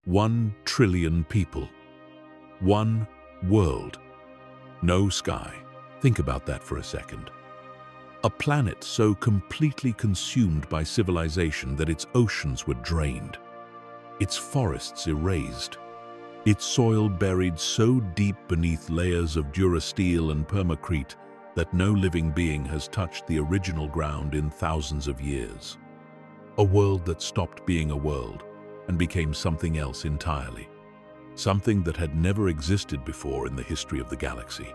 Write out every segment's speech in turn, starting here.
1 trillion people. One world. No sky. Think about that for a second. A planet so completely consumed by civilization that its oceans were drained, its forests erased, its soil buried so deep beneath layers of durasteel and permacrete that no living being has touched the original ground in thousands of years. A world that stopped being a world and became something else entirely. Something that had never existed before in the history of the galaxy.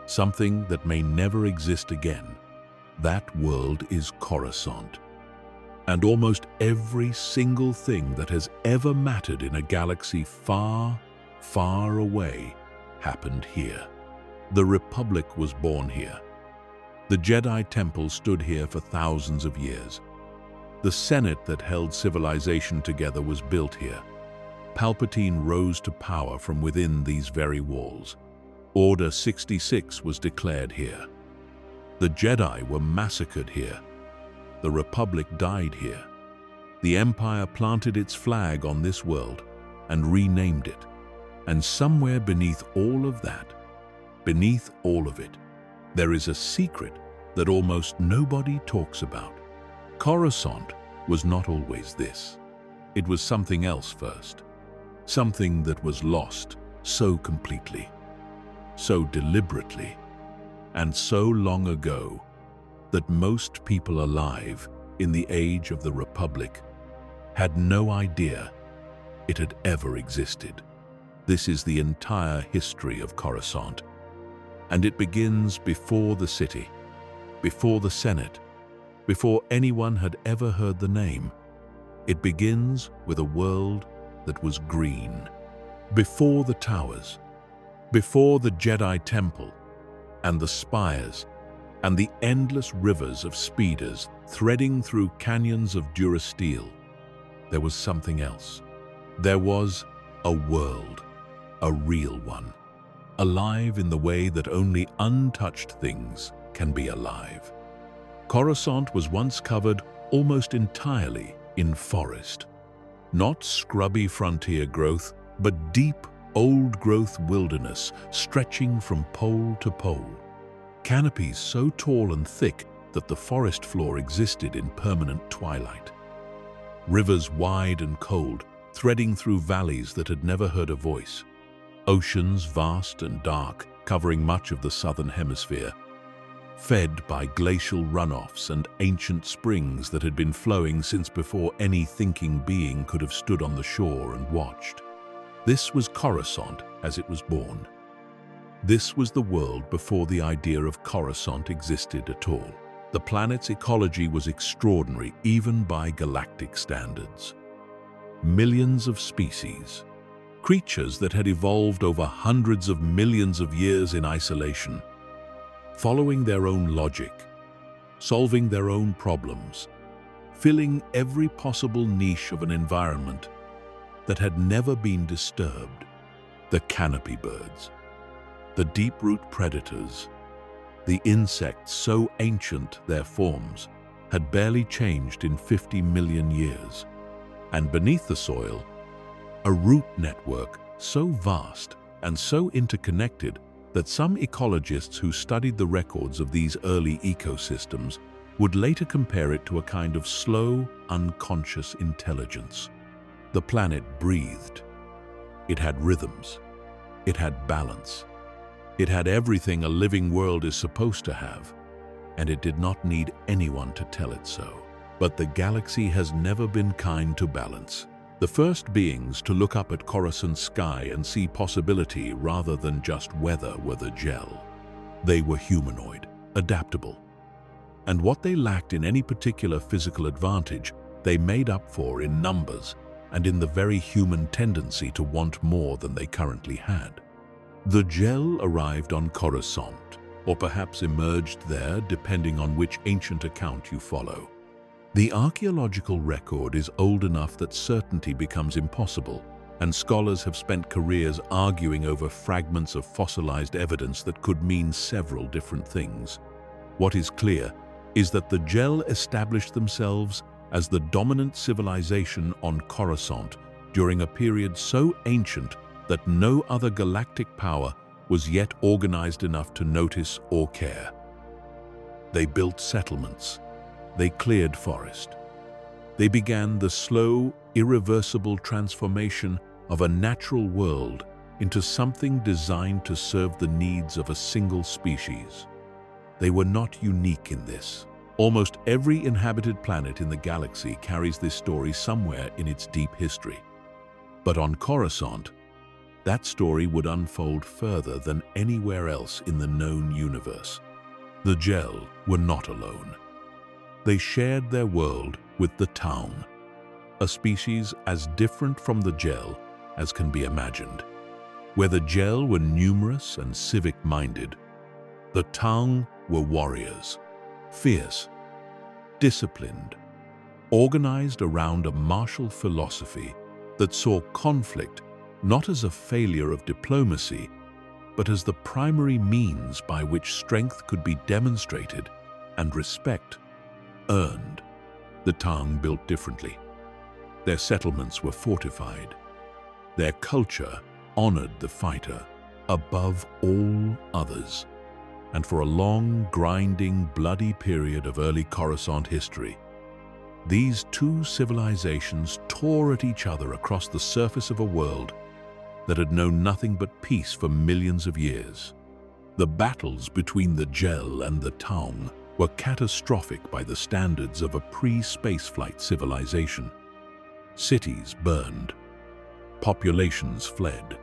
Something that may never exist again. That world is Coruscant. And almost every single thing that has ever mattered in a galaxy far, far away happened here. The Republic was born here. The Jedi Temple stood here for thousands of years. The Senate that held civilization together was built here. Palpatine rose to power from within these very walls. Order 66 was declared here. The Jedi were massacred here. The Republic died here. The Empire planted its flag on this world and renamed it. And somewhere beneath all of that, beneath all of it, there is a secret that almost nobody talks about. Coruscant was not always this. It was something else first. Something that was lost so completely, so deliberately, and so long ago that most people alive in the age of the Republic had no idea it had ever existed. This is the entire history of Coruscant, and it begins before the city, before the Senate, before anyone had ever heard the name. It begins with a world that was green, before the towers, before the Jedi Temple, and the spires, and the endless rivers of speeders threading through canyons of durasteel. There was something else. There was a world, a real one, alive in the way that only untouched things can be alive. Coruscant was once covered almost entirely in forest. Not scrubby frontier growth, but deep, old-growth wilderness stretching from pole to pole. Canopies so tall and thick that the forest floor existed in permanent twilight. Rivers wide and cold, threading through valleys that had never heard a voice. Oceans vast and dark, covering much of the southern hemisphere. Fed by glacial runoffs and ancient springs that had been flowing since before any thinking being could have stood on the shore and watched. This was Coruscant as it was born. This was the world before the idea of Coruscant existed at all. The planet's ecology was extraordinary even by galactic standards. Millions of species, creatures that had evolved over hundreds of millions of years in isolation, following their own logic, solving their own problems, filling every possible niche of an environment that had never been disturbed. The canopy birds, the deep-root predators, the insects so ancient their forms had barely changed in 50 million years. And beneath the soil, a root network so vast and so interconnected that some ecologists who studied the records of these early ecosystems would later compare it to a kind of slow, unconscious intelligence. The planet breathed. It had rhythms. It had balance. It had everything a living world is supposed to have, and it did not need anyone to tell it so. But the galaxy has never been kind to balance. The first beings to look up at Coruscant's sky and see possibility rather than just weather were the Gel. They were humanoid, adaptable. And what they lacked in any particular physical advantage, they made up for in numbers and in the very human tendency to want more than they currently had. The Gel arrived on Coruscant, or perhaps emerged there depending on which ancient account you follow. The archaeological record is old enough that certainty becomes impossible, and scholars have spent careers arguing over fragments of fossilized evidence that could mean several different things. What is clear is that the Gel established themselves as the dominant civilization on Coruscant during a period so ancient that no other galactic power was yet organized enough to notice or care. They built settlements. They cleared forest. They began the slow, irreversible transformation of a natural world into something designed to serve the needs of a single species. They were not unique in this. Almost every inhabited planet in the galaxy carries this story somewhere in its deep history. But on Coruscant, that story would unfold further than anywhere else in the known universe. The Gel were not alone. They shared their world with the Taung, a species as different from the Gel as can be imagined. Where the Gel were numerous and civic-minded, the Taung were warriors, fierce, disciplined, organized around a martial philosophy that saw conflict not as a failure of diplomacy, but as the primary means by which strength could be demonstrated and respect earned. The Taung built differently. Their settlements were fortified. Their culture honored the fighter above all others. And for a long, grinding, bloody period of early Coruscant history, these two civilizations tore at each other across the surface of a world that had known nothing but peace for millions of years. The battles between the Gel and the Taung were catastrophic by the standards of a pre-spaceflight civilization. Cities burned. Populations fled.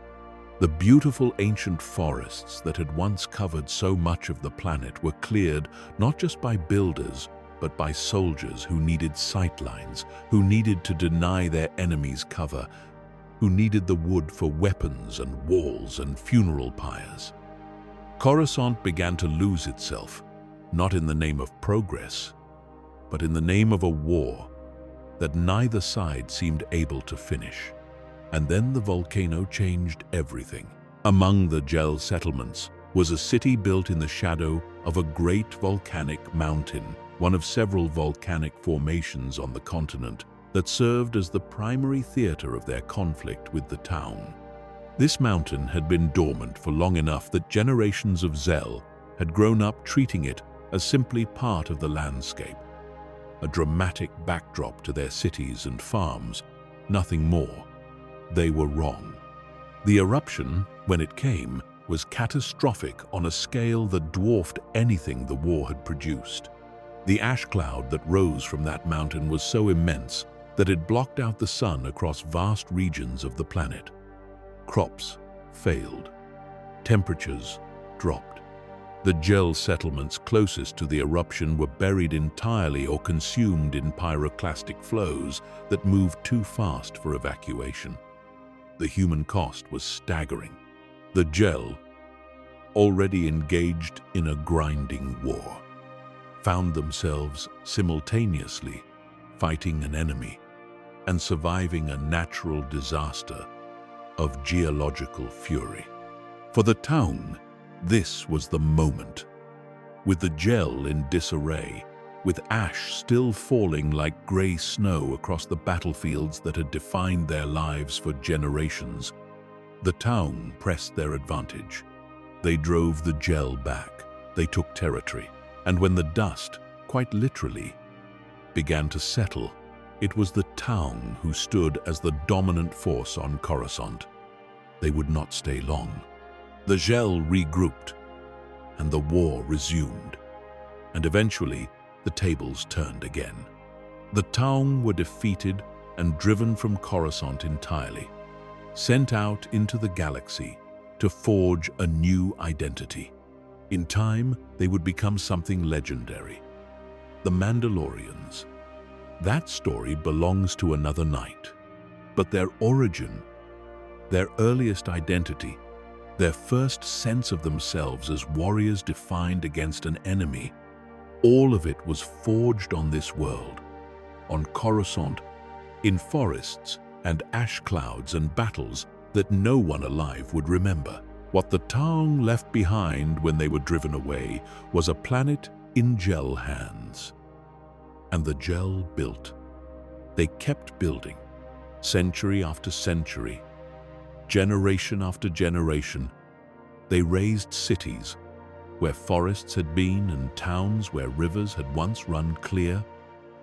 The beautiful ancient forests that had once covered so much of the planet were cleared not just by builders, but by soldiers who needed sightlines, who needed to deny their enemies cover, who needed the wood for weapons and walls and funeral pyres. Coruscant began to lose itself, not in the name of progress, but in the name of a war that neither side seemed able to finish. And then the volcano changed everything. Among the Gel settlements was a city built in the shadow of a great volcanic mountain, one of several volcanic formations on the continent that served as the primary theater of their conflict with the Taung. This mountain had been dormant for long enough that generations of Zel had grown up treating it as simply part of the landscape, a dramatic backdrop to their cities and farms, nothing more. They were wrong. The eruption, when it came, was catastrophic on a scale that dwarfed anything the war had produced. The ash cloud that rose from that mountain was so immense that it blocked out the sun across vast regions of the planet. Crops failed. Temperatures dropped. The Gel settlements closest to the eruption were buried entirely or consumed in pyroclastic flows that moved too fast for evacuation. The human cost was staggering. The Gel, already engaged in a grinding war, found themselves simultaneously fighting an enemy and surviving a natural disaster of geological fury. For the Taung, this was the moment. With the Gel in disarray, with ash still falling like grey snow across the battlefields that had defined their lives for generations, the Taung pressed their advantage. They drove the Gel back. They took territory. And when the dust, quite literally, began to settle, it was the Taung who stood as the dominant force on Coruscant. They would not stay long. The Gel regrouped, and the war resumed. And eventually, the tables turned again. The Taung were defeated and driven from Coruscant entirely, sent out into the galaxy to forge a new identity. In time, they would become something legendary. The Mandalorians. That story belongs to another night. But their origin, their earliest identity, their first sense of themselves as warriors defined against an enemy, all of it was forged on this world, on Coruscant, in forests and ash clouds and battles that no one alive would remember. What the Taung left behind when they were driven away was a planet in Gel hands. And the Gel built. They kept building. Century after century, generation after generation, they raised cities where forests had been and towns where rivers had once run clear,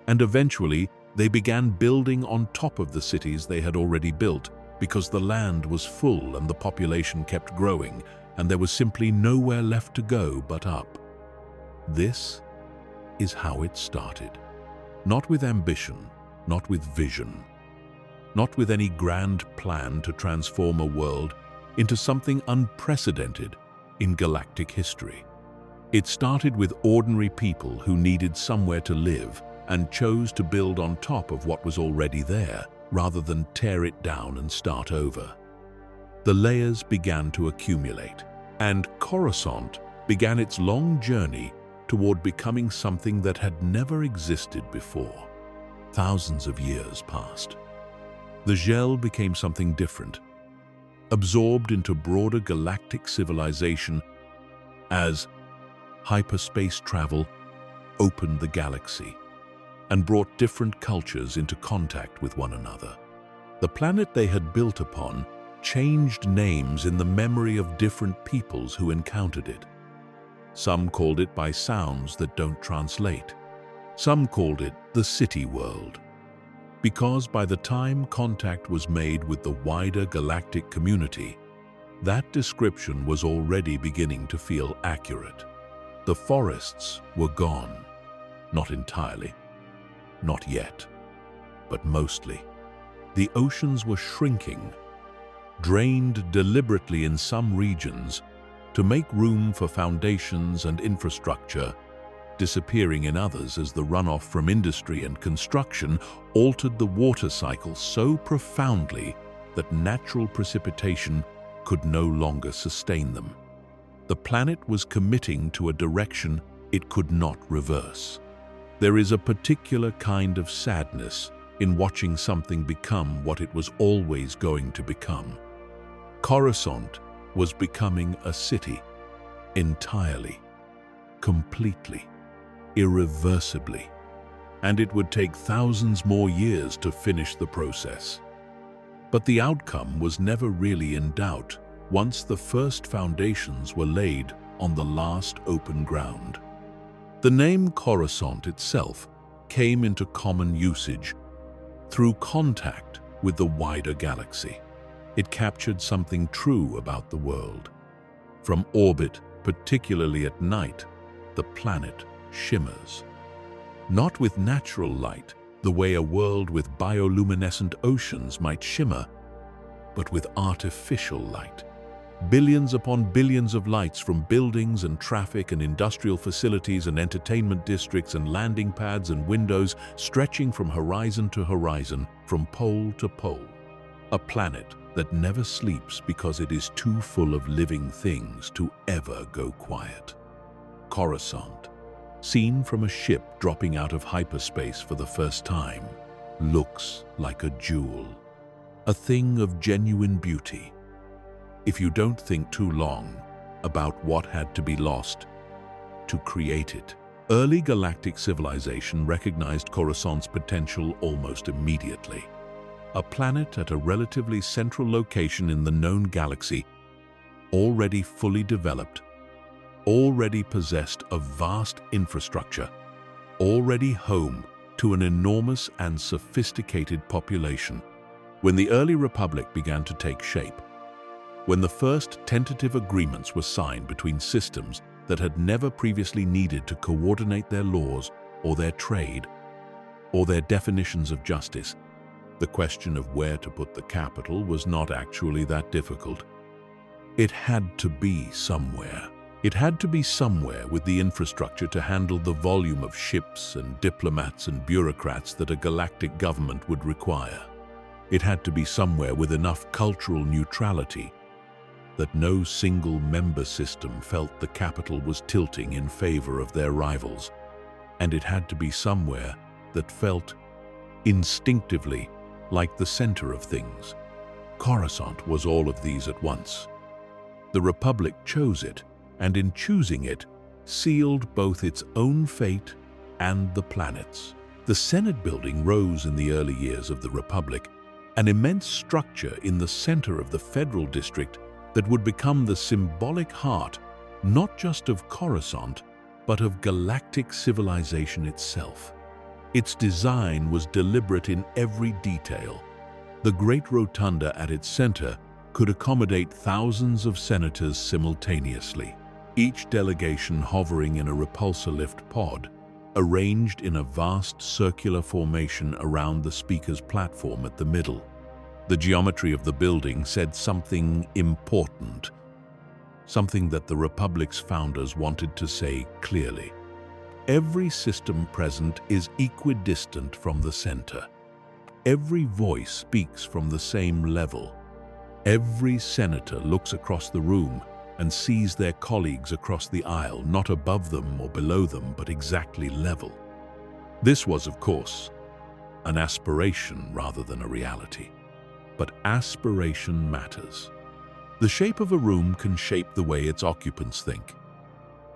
and eventually they began building on top of the cities they had already built because the land was full and the population kept growing and there was simply nowhere left to go but up. This is how it started. Not with ambition, not with vision, not with any grand plan to transform a world into something unprecedented in galactic history. It started with ordinary people who needed somewhere to live and chose to build on top of what was already there, rather than tear it down and start over. The layers began to accumulate, and Coruscant began its long journey toward becoming something that had never existed before. Thousands of years passed. The gel became something different, absorbed into broader galactic civilization as hyperspace travel opened the galaxy and brought different cultures into contact with one another. The planet they had built upon changed names in the memory of different peoples who encountered it. Some called it by sounds that don't translate. Some called it the city world, because by the time contact was made with the wider galactic community, that description was already beginning to feel accurate. The forests were gone, not entirely, not yet, but mostly. The oceans were shrinking, drained deliberately in some regions to make room for foundations and infrastructure, disappearing in others as the runoff from industry and construction altered the water cycle so profoundly that natural precipitation could no longer sustain them. The planet was committing to a direction it could not reverse. There is a particular kind of sadness in watching something become what it was always going to become. Coruscant was becoming a city, entirely, completely, irreversibly, and it would take thousands more years to finish the process. But the outcome was never really in doubt once the first foundations were laid on the last open ground. The name Coruscant itself came into common usage through contact with the wider galaxy. It captured something true about the world. From orbit, particularly at night, the planet shimmers. Not with natural light, the way a world with bioluminescent oceans might shimmer, but with artificial light. Billions upon billions of lights from buildings and traffic and industrial facilities and entertainment districts and landing pads and windows stretching from horizon to horizon, from pole to pole. A planet that never sleeps because it is too full of living things to ever go quiet. Coruscant, seen from a ship dropping out of hyperspace for the first time, looks like a jewel, a thing of genuine beauty. If you don't think too long about what had to be lost to create it. Early galactic civilization recognized Coruscant's potential almost immediately. A planet at a relatively central location in the known galaxy, already fully developed, already possessed a vast infrastructure, already home to an enormous and sophisticated population. When the early republic began to take shape, when the first tentative agreements were signed between systems that had never previously needed to coordinate their laws or their trade or their definitions of justice, the question of where to put the capital was not actually that difficult. It had to be somewhere. It had to be somewhere with the infrastructure to handle the volume of ships and diplomats and bureaucrats that a galactic government would require. It had to be somewhere with enough cultural neutrality that no single member system felt the capital was tilting in favor of their rivals. And it had to be somewhere that felt instinctively like the center of things. Coruscant was all of these at once. The Republic chose it, and in choosing it, sealed both its own fate and the planet's. The Senate building rose in the early years of the Republic an immense structure in the center of the Federal District that would become the symbolic heart not just of Coruscant, but of galactic civilization itself. Its design was deliberate in every detail. The great rotunda at its center could accommodate thousands of senators simultaneously, each delegation hovering in a repulsor lift pod, arranged in a vast circular formation around the speaker's platform at the middle. The geometry of the building said something important, something that the Republic's founders wanted to say clearly. Every system present is equidistant from the center. Every voice speaks from the same level. Every senator looks across the room and sees their colleagues across the aisle, not above them or below them, but exactly level. This was, of course, an aspiration rather than a reality. But aspiration matters. The shape of a room can shape the way its occupants think,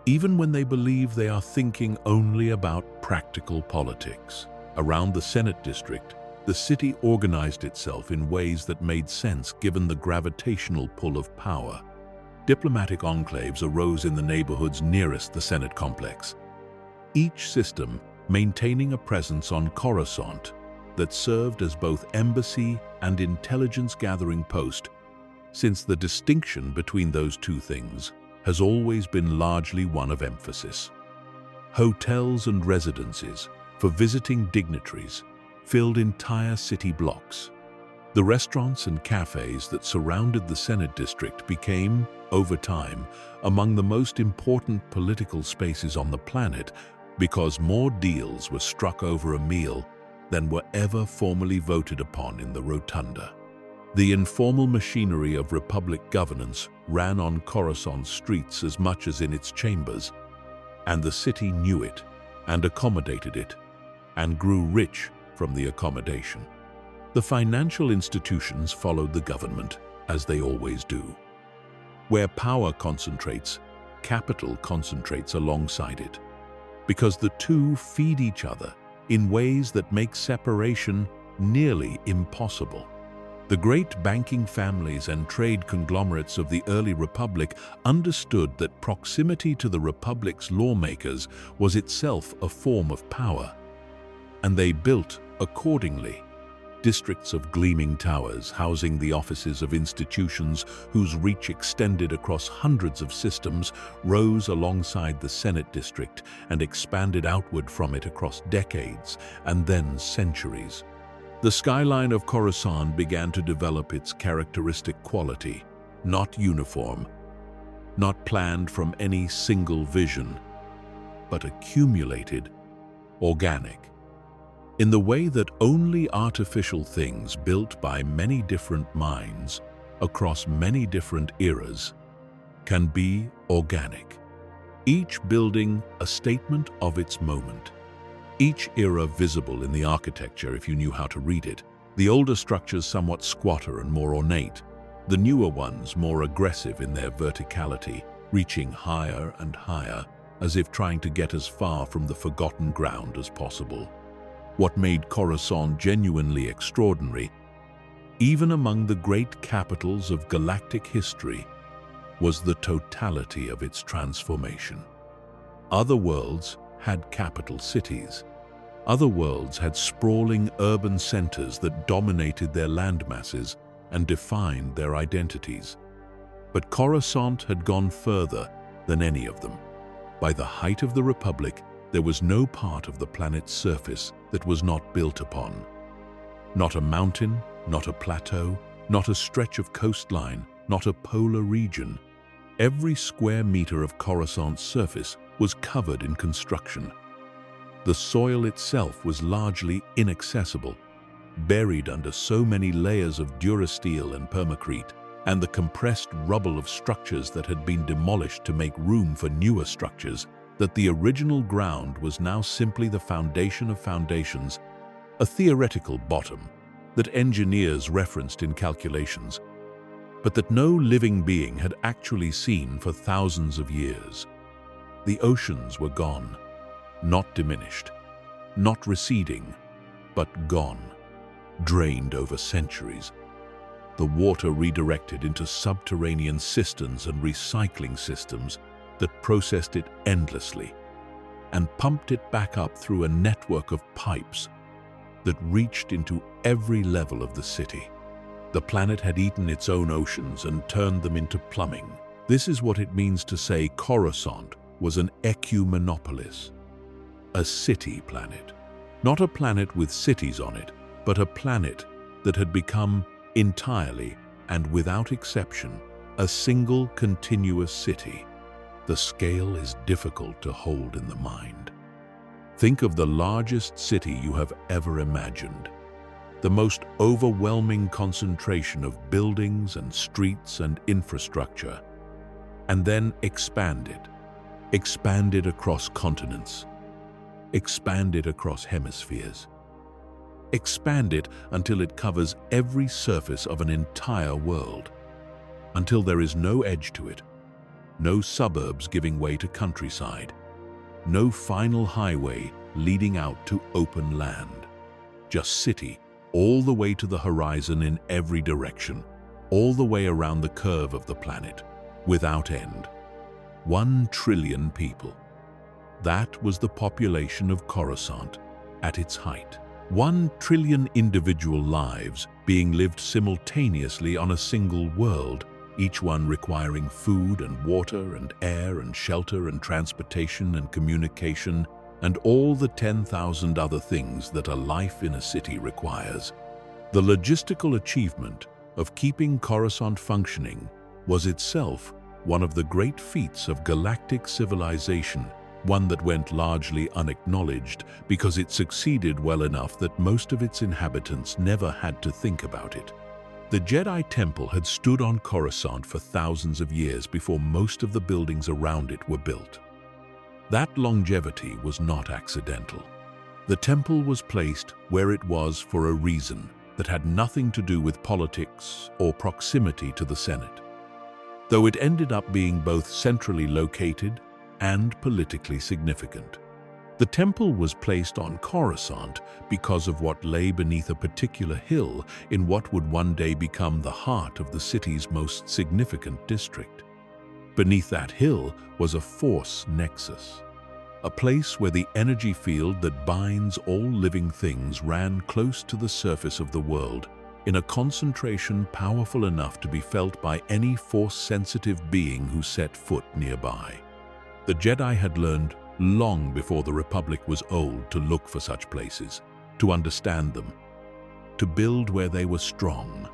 even when they believe they are thinking only about practical politics. Around the Senate district, the city organized itself in ways that made sense given the gravitational pull of power. Diplomatic enclaves arose in the neighborhoods nearest the Senate complex, each system maintaining a presence on Coruscant that served as both embassy and intelligence-gathering post, since the distinction between those two things has always been largely one of emphasis. Hotels and residences for visiting dignitaries filled entire city blocks. The restaurants and cafes that surrounded the Senate district became, over time, among the most important political spaces on the planet because more deals were struck over a meal than were ever formally voted upon in the rotunda. The informal machinery of Republic governance ran on Coruscant streets as much as in its chambers, and the city knew it and accommodated it, and grew rich from the accommodation. The financial institutions followed the government, as they always do. Where power concentrates, capital concentrates alongside it, because the two feed each other in ways that make separation nearly impossible. The great banking families and trade conglomerates of the early Republic understood that proximity to the Republic's lawmakers was itself a form of power, and they built accordingly. Districts of gleaming towers housing the offices of institutions whose reach extended across hundreds of systems rose alongside the Senate district and expanded outward from it across decades and then centuries. The skyline of Coruscant began to develop its characteristic quality, not uniform, not planned from any single vision, but accumulated, organic. In the way that only artificial things built by many different minds across many different eras can be organic. Each building a statement of its moment. Each era visible in the architecture if you knew how to read it. The older structures somewhat squatter and more ornate, the newer ones more aggressive in their verticality, reaching higher and higher, as if trying to get as far from the forgotten ground as possible. What made Coruscant genuinely extraordinary, even among the great capitals of galactic history, was the totality of its transformation. Other worlds had capital cities. Other worlds had sprawling urban centers that dominated their landmasses and defined their identities. But Coruscant had gone further than any of them. By the height of the Republic, there was no part of the planet's surface that was not built upon. Not a mountain, not a plateau, not a stretch of coastline, not a polar region. Every square meter of Coruscant's surface was covered in construction. The soil itself was largely inaccessible, buried under so many layers of durasteel and permacrete, and the compressed rubble of structures that had been demolished to make room for newer structures, that the original ground was now simply the foundation of foundations, a theoretical bottom that engineers referenced in calculations, but that no living being had actually seen for thousands of years. The oceans were gone, not diminished, not receding, but gone. drained over centuries. The water redirected into subterranean cisterns and recycling systems that processed it endlessly and pumped it back up through a network of pipes that reached into every level of the city. The planet had eaten its own oceans and turned them into plumbing. This is what it means to say Coruscant was an ecumenopolis, a city planet. Not a planet with cities on it, but a planet that had become entirely and without exception a single continuous city. The scale is difficult to hold in the mind. Think of the largest city you have ever imagined, the most overwhelming concentration of buildings and streets and infrastructure, and then expand it across continents, expand it across hemispheres, expand it until it covers every surface of an entire world, until there is no edge to it, no suburbs giving way to countryside, no final highway leading out to open land. Just city, all the way to the horizon in every direction, all the way around the curve of the planet, without end. 1 trillion people. That was the population of Coruscant at its height. 1 trillion individual lives being lived simultaneously on a single world, each one requiring food and water and air and shelter and transportation and communication and all the 10,000 other things that a life in a city requires. The logistical achievement of keeping Coruscant functioning was itself one of the great feats of galactic civilization, one that went largely unacknowledged because it succeeded well enough that most of its inhabitants never had to think about it. The Jedi Temple had stood on Coruscant for thousands of years before most of the buildings around it were built. That longevity was not accidental. The temple was placed where it was for a reason that had nothing to do with politics or proximity to the Senate, though it ended up being both centrally located and politically significant. The temple was placed on Coruscant because of what lay beneath a particular hill in what would one day become the heart of the city's most significant district. Beneath that hill was a force nexus, a place where the energy field that binds all living things ran close to the surface of the world in a concentration powerful enough to be felt by any force-sensitive being who set foot nearby. The Jedi had learned long before the Republic was old to look for such places, to understand them, to build where they were strong.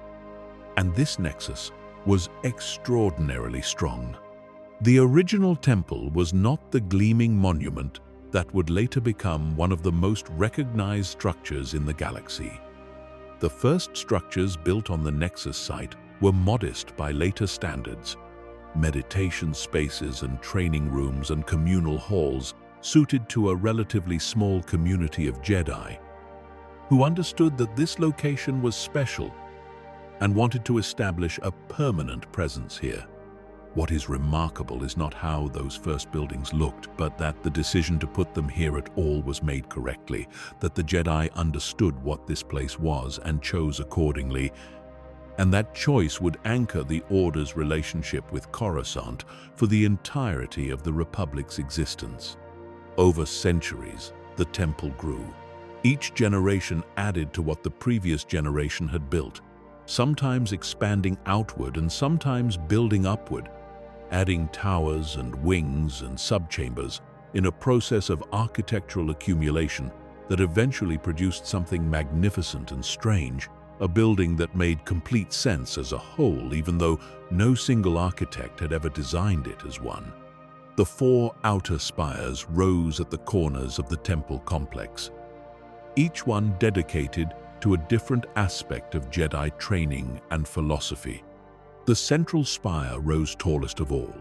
And this nexus was extraordinarily strong. The original temple was not the gleaming monument that would later become one of the most recognized structures in the galaxy. The first structures built on the Nexus site were modest by later standards, meditation spaces and training rooms and communal halls suited to a relatively small community of Jedi who understood that this location was special and wanted to establish a permanent presence here. What is remarkable is not how those first buildings looked, but that the decision to put them here at all was made correctly, that the Jedi understood what this place was and chose accordingly, and that choice would anchor the Order's relationship with Coruscant for the entirety of the Republic's existence. Over centuries, the temple grew. Each generation added to what the previous generation had built, sometimes expanding outward and sometimes building upward, adding towers and wings and subchambers in a process of architectural accumulation that eventually produced something magnificent and strange, a building that made complete sense as a whole, even though no single architect had ever designed it as one. The 4 outer spires rose at the corners of the temple complex, each one dedicated to a different aspect of Jedi training and philosophy. The central spire rose tallest of all,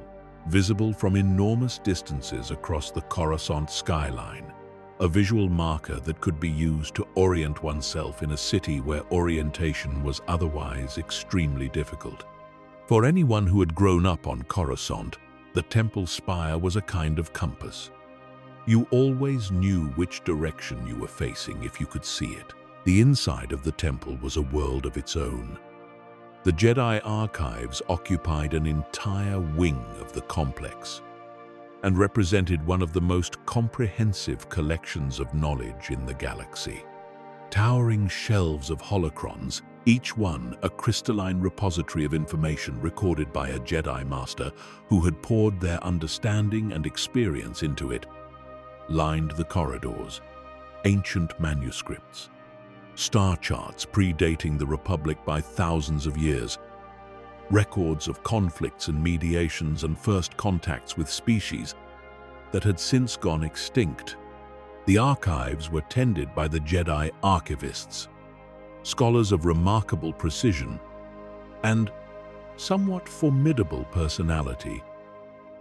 visible from enormous distances across the Coruscant skyline, a visual marker that could be used to orient oneself in a city where orientation was otherwise extremely difficult. For anyone who had grown up on Coruscant, the temple spire was a kind of compass. You always knew which direction you were facing if you could see it. The inside of the temple was a world of its own. The Jedi archives occupied an entire wing of the complex and represented one of the most comprehensive collections of knowledge in the galaxy. Towering shelves of holocrons, each one a crystalline repository of information recorded by a Jedi Master who had poured their understanding and experience into it, lined the corridors. Ancient manuscripts, star charts predating the Republic by thousands of years, records of conflicts and mediations and first contacts with species that had since gone extinct. The archives were tended by the Jedi archivists, scholars of remarkable precision and somewhat formidable personality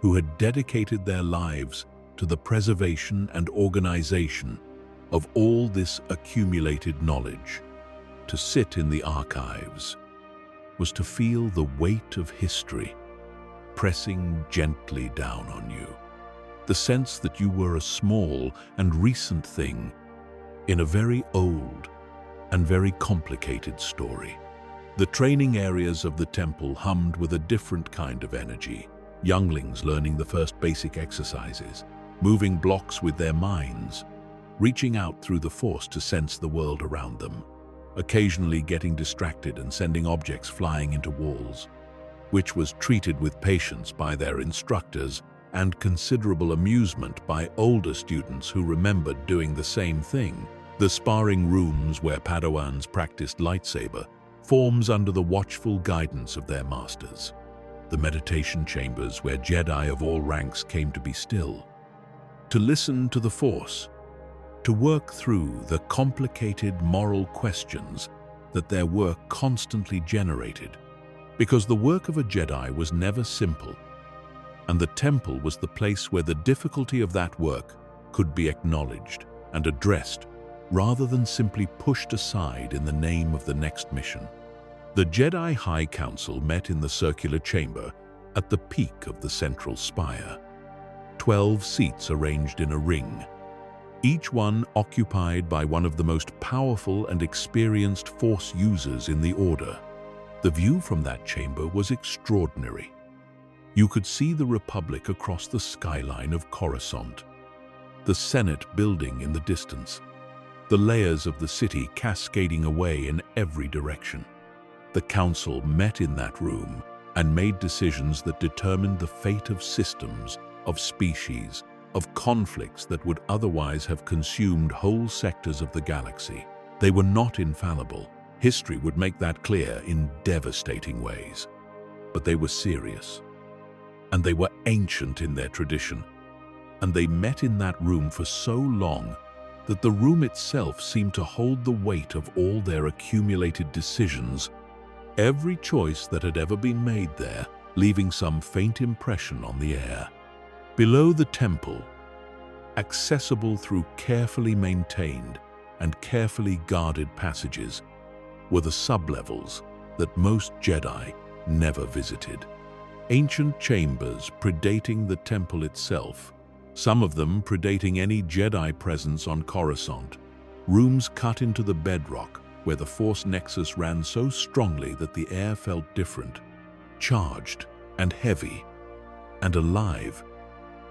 who had dedicated their lives to the preservation and organization of all this accumulated knowledge. To sit in the archives was to feel the weight of history pressing gently down on you. The sense that you were a small and recent thing in a very old and very complicated story. The training areas of the temple hummed with a different kind of energy. Younglings learning the first basic exercises, moving blocks with their minds, reaching out through the Force to sense the world around them, occasionally getting distracted and sending objects flying into walls, which was treated with patience by their instructors and considerable amusement by older students who remembered doing the same thing. The sparring rooms where Padawans practiced lightsaber forms under the watchful guidance of their masters. The meditation chambers where Jedi of all ranks came to be still, to listen to the Force, to work through the complicated moral questions that their work constantly generated, because the work of a Jedi was never simple, and the temple was the place where the difficulty of that work could be acknowledged and addressed rather than simply pushed aside in the name of the next mission. The Jedi High Council met in the circular chamber at the peak of the central spire. 12 seats arranged in a ring, each one occupied by one of the most powerful and experienced Force users in the Order. The view from that chamber was extraordinary. You could see the Republic across the skyline of Coruscant, the Senate building in the distance, the layers of the city cascading away in every direction. The Council met in that room and made decisions that determined the fate of systems, of species, of conflicts that would otherwise have consumed whole sectors of the galaxy. They were not infallible. History would make that clear in devastating ways. But they were serious, and they were ancient in their tradition, and they met in that room for so long that the room itself seemed to hold the weight of all their accumulated decisions, every choice that had ever been made there, leaving some faint impression on the air. Below the temple, accessible through carefully maintained and carefully guarded passages, were the sublevels that most Jedi never visited. Ancient chambers predating the temple itself, some of them predating any Jedi presence on Coruscant, rooms cut into the bedrock where the Force nexus ran so strongly that the air felt different, charged and heavy and alive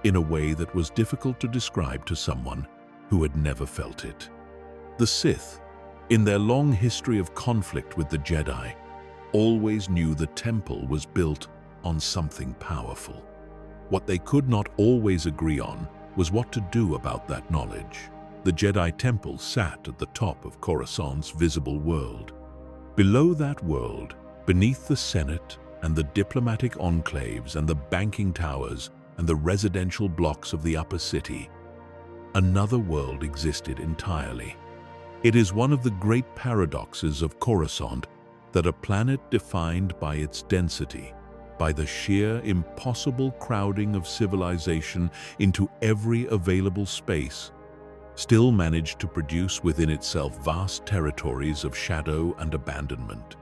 in a way that was difficult to describe to someone who had never felt it. The Sith, in their long history of conflict with the Jedi, always knew the temple was built on something powerful. What they could not always agree on was what to do about that knowledge. The Jedi Temple sat at the top of Coruscant's visible world. Below that world, beneath the Senate and the diplomatic enclaves and the banking towers and the residential blocks of the upper city, another world existed entirely. It is one of the great paradoxes of Coruscant that a planet defined by its density, by the sheer impossible crowding of civilization into every available space, still managed to produce within itself vast territories of shadow and abandonment.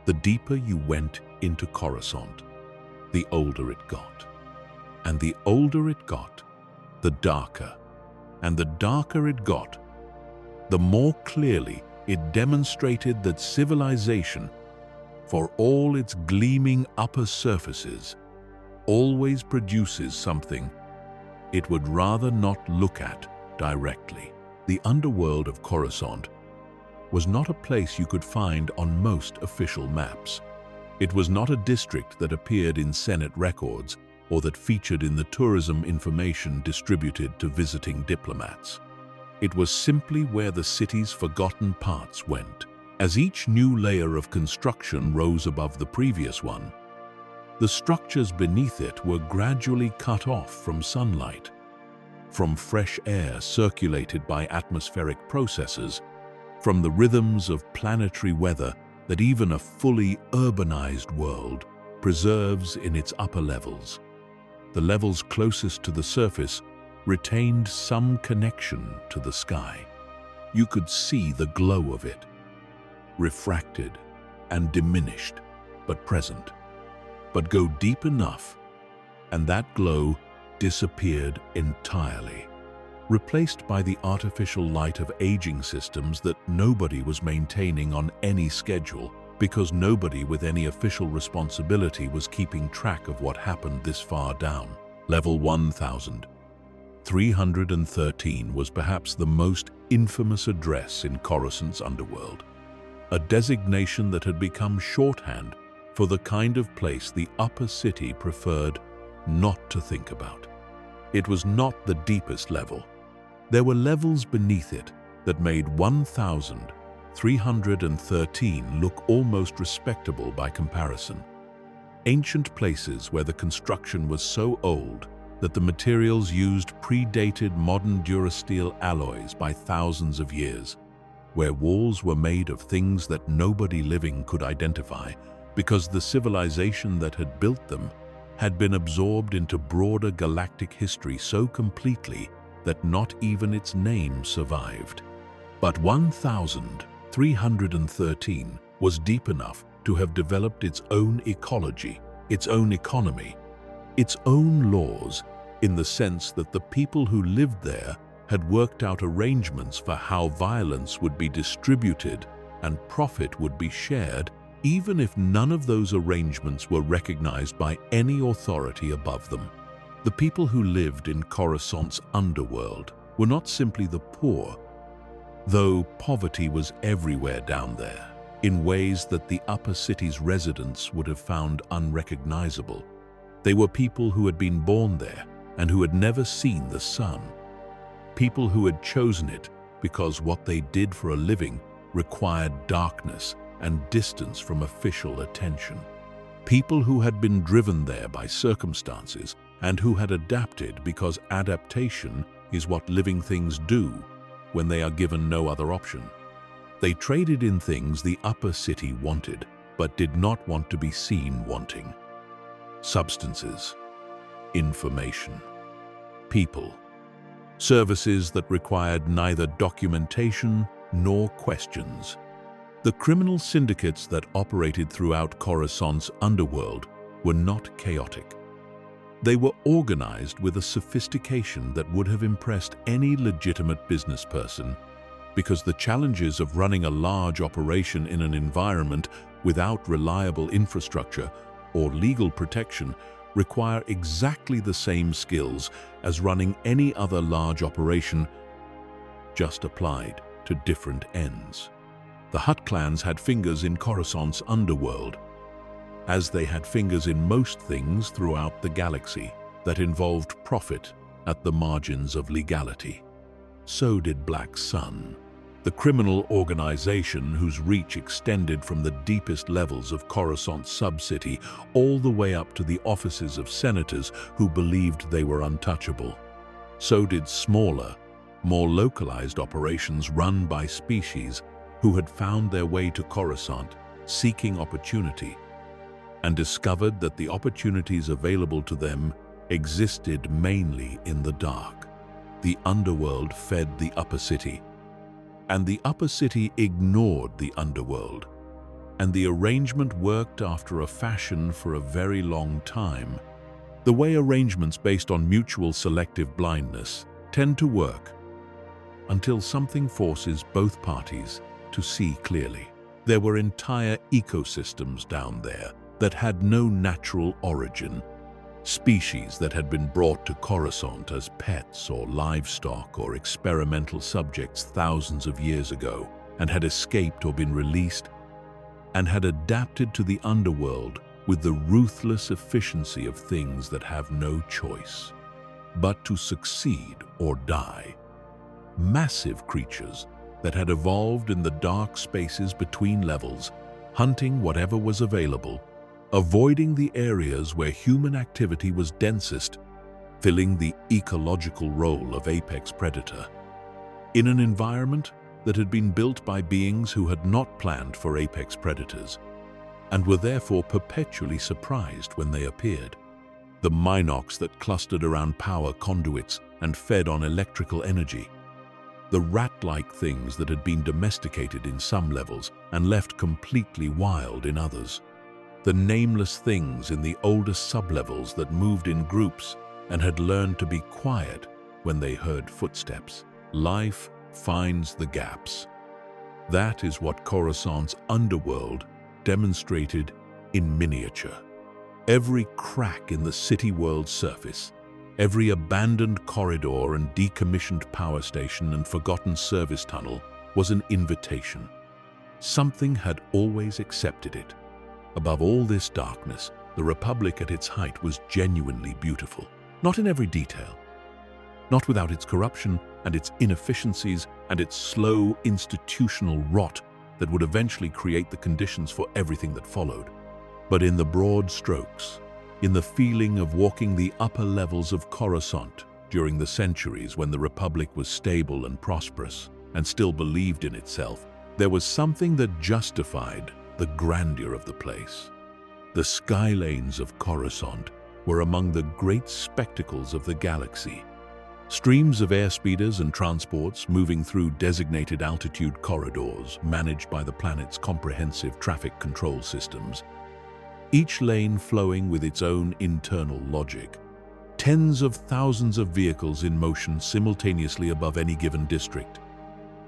The deeper you went into Coruscant, the older it got. And the older it got, the darker. And the darker it got, the more clearly it demonstrated that civilization, for all its gleaming upper surfaces, always produces something it would rather not look at directly. The underworld of Coruscant was not a place you could find on most official maps. It was not a district that appeared in Senate records or that featured in the tourism information distributed to visiting diplomats. It was simply where the city's forgotten parts went. As each new layer of construction rose above the previous one, the structures beneath it were gradually cut off from sunlight, from fresh air circulated by atmospheric processes, from the rhythms of planetary weather that even a fully urbanized world preserves in its upper levels. The levels closest to the surface retained some connection to the sky. You could see the glow of it, refracted and diminished, but present. But go deep enough, and that glow disappeared entirely, replaced by the artificial light of aging systems that nobody was maintaining on any schedule, because nobody with any official responsibility was keeping track of what happened this far down. Level 1313 was perhaps the most infamous address in Coruscant's underworld, a designation that had become shorthand for the kind of place the upper city preferred not to think about. It was not the deepest level. There were levels beneath it that made 1313 look almost respectable by comparison. Ancient places where the construction was so old that the materials used predated modern durasteel alloys by thousands of years, where walls were made of things that nobody living could identify because the civilization that had built them had been absorbed into broader galactic history so completely that not even its name survived. But 1313 was deep enough to have developed its own ecology, its own economy, its own laws, in the sense that the people who lived there had worked out arrangements for how violence would be distributed and profit would be shared, even if none of those arrangements were recognized by any authority above them. The people who lived in Coruscant's underworld were not simply the poor, though poverty was everywhere down there, in ways that the upper city's residents would have found unrecognizable. They were people who had been born there and who had never seen the sun. People who had chosen it because what they did for a living required darkness and distance from official attention. People who had been driven there by circumstances and who had adapted because adaptation is what living things do when they are given no other option. They traded in things the upper city wanted, but did not want to be seen wanting. Substances, information, people, services that required neither documentation nor questions. The criminal syndicates that operated throughout Coruscant's underworld were not chaotic. They were organized with a sophistication that would have impressed any legitimate business person, because the challenges of running a large operation in an environment without reliable infrastructure or legal protection require exactly the same skills as running any other large operation, just applied to different ends. The Hutt clans had fingers in Coruscant's underworld, as they had fingers in most things throughout the galaxy that involved profit at the margins of legality. So did Black Sun, the criminal organization whose reach extended from the deepest levels of Coruscant's sub-city all the way up to the offices of senators who believed they were untouchable. So did smaller, more localized operations run by species who had found their way to Coruscant seeking opportunity and discovered that the opportunities available to them existed mainly in the dark. The underworld fed the upper city, and the upper city ignored the underworld, and the arrangement worked after a fashion for a very long time. The way arrangements based on mutual selective blindness tend to work until something forces both parties to see clearly. There were entire ecosystems down there that had no natural origin, species that had been brought to Coruscant as pets or livestock or experimental subjects thousands of years ago and had escaped or been released and had adapted to the underworld with the ruthless efficiency of things that have no choice but to succeed or die. Massive creatures that had evolved in the dark spaces between levels, hunting whatever was available, avoiding the areas where human activity was densest, filling the ecological role of apex predator. In an environment that had been built by beings who had not planned for apex predators, and were therefore perpetually surprised when they appeared. The Minocs that clustered around power conduits and fed on electrical energy. The rat-like things that had been domesticated in some levels and left completely wild in others. The nameless things in the oldest sublevels that moved in groups and had learned to be quiet when they heard footsteps. Life finds the gaps. That is what Coruscant's underworld demonstrated in miniature. Every crack in the city world's surface, every abandoned corridor and decommissioned power station and forgotten service tunnel was an invitation. Something had always accepted it. Above all this darkness, the Republic at its height was genuinely beautiful. Not in every detail, not without its corruption and its inefficiencies and its slow institutional rot that would eventually create the conditions for everything that followed. But in the broad strokes, in the feeling of walking the upper levels of Coruscant during the centuries when the Republic was stable and prosperous and still believed in itself, there was something that justified the grandeur of the place. The skylanes of Coruscant were among the great spectacles of the galaxy. Streams of airspeeders and transports moving through designated altitude corridors managed by the planet's comprehensive traffic control systems, each lane flowing with its own internal logic. Tens of thousands of vehicles in motion simultaneously above any given district.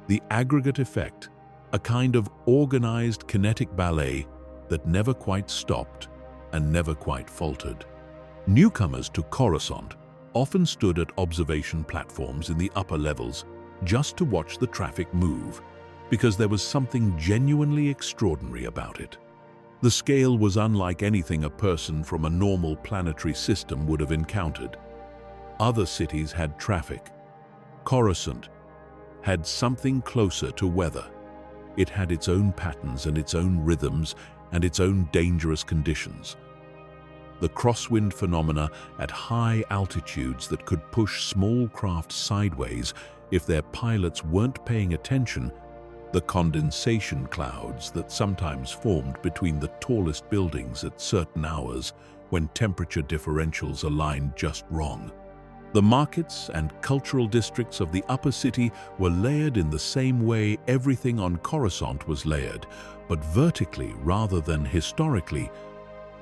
The aggregate effect, a kind of organized kinetic ballet that never quite stopped and never quite faltered. Newcomers to Coruscant often stood at observation platforms in the upper levels just to watch the traffic move, because there was something genuinely extraordinary about it. The scale was unlike anything a person from a normal planetary system would have encountered. Other cities had traffic. Coruscant had something closer to weather. It had its own patterns and its own rhythms and its own dangerous conditions. The crosswind phenomena at high altitudes that could push small craft sideways if their pilots weren't paying attention, the condensation clouds that sometimes formed between the tallest buildings at certain hours when temperature differentials aligned just wrong. The markets and cultural districts of the upper city were layered in the same way everything on Coruscant was layered, but vertically rather than historically.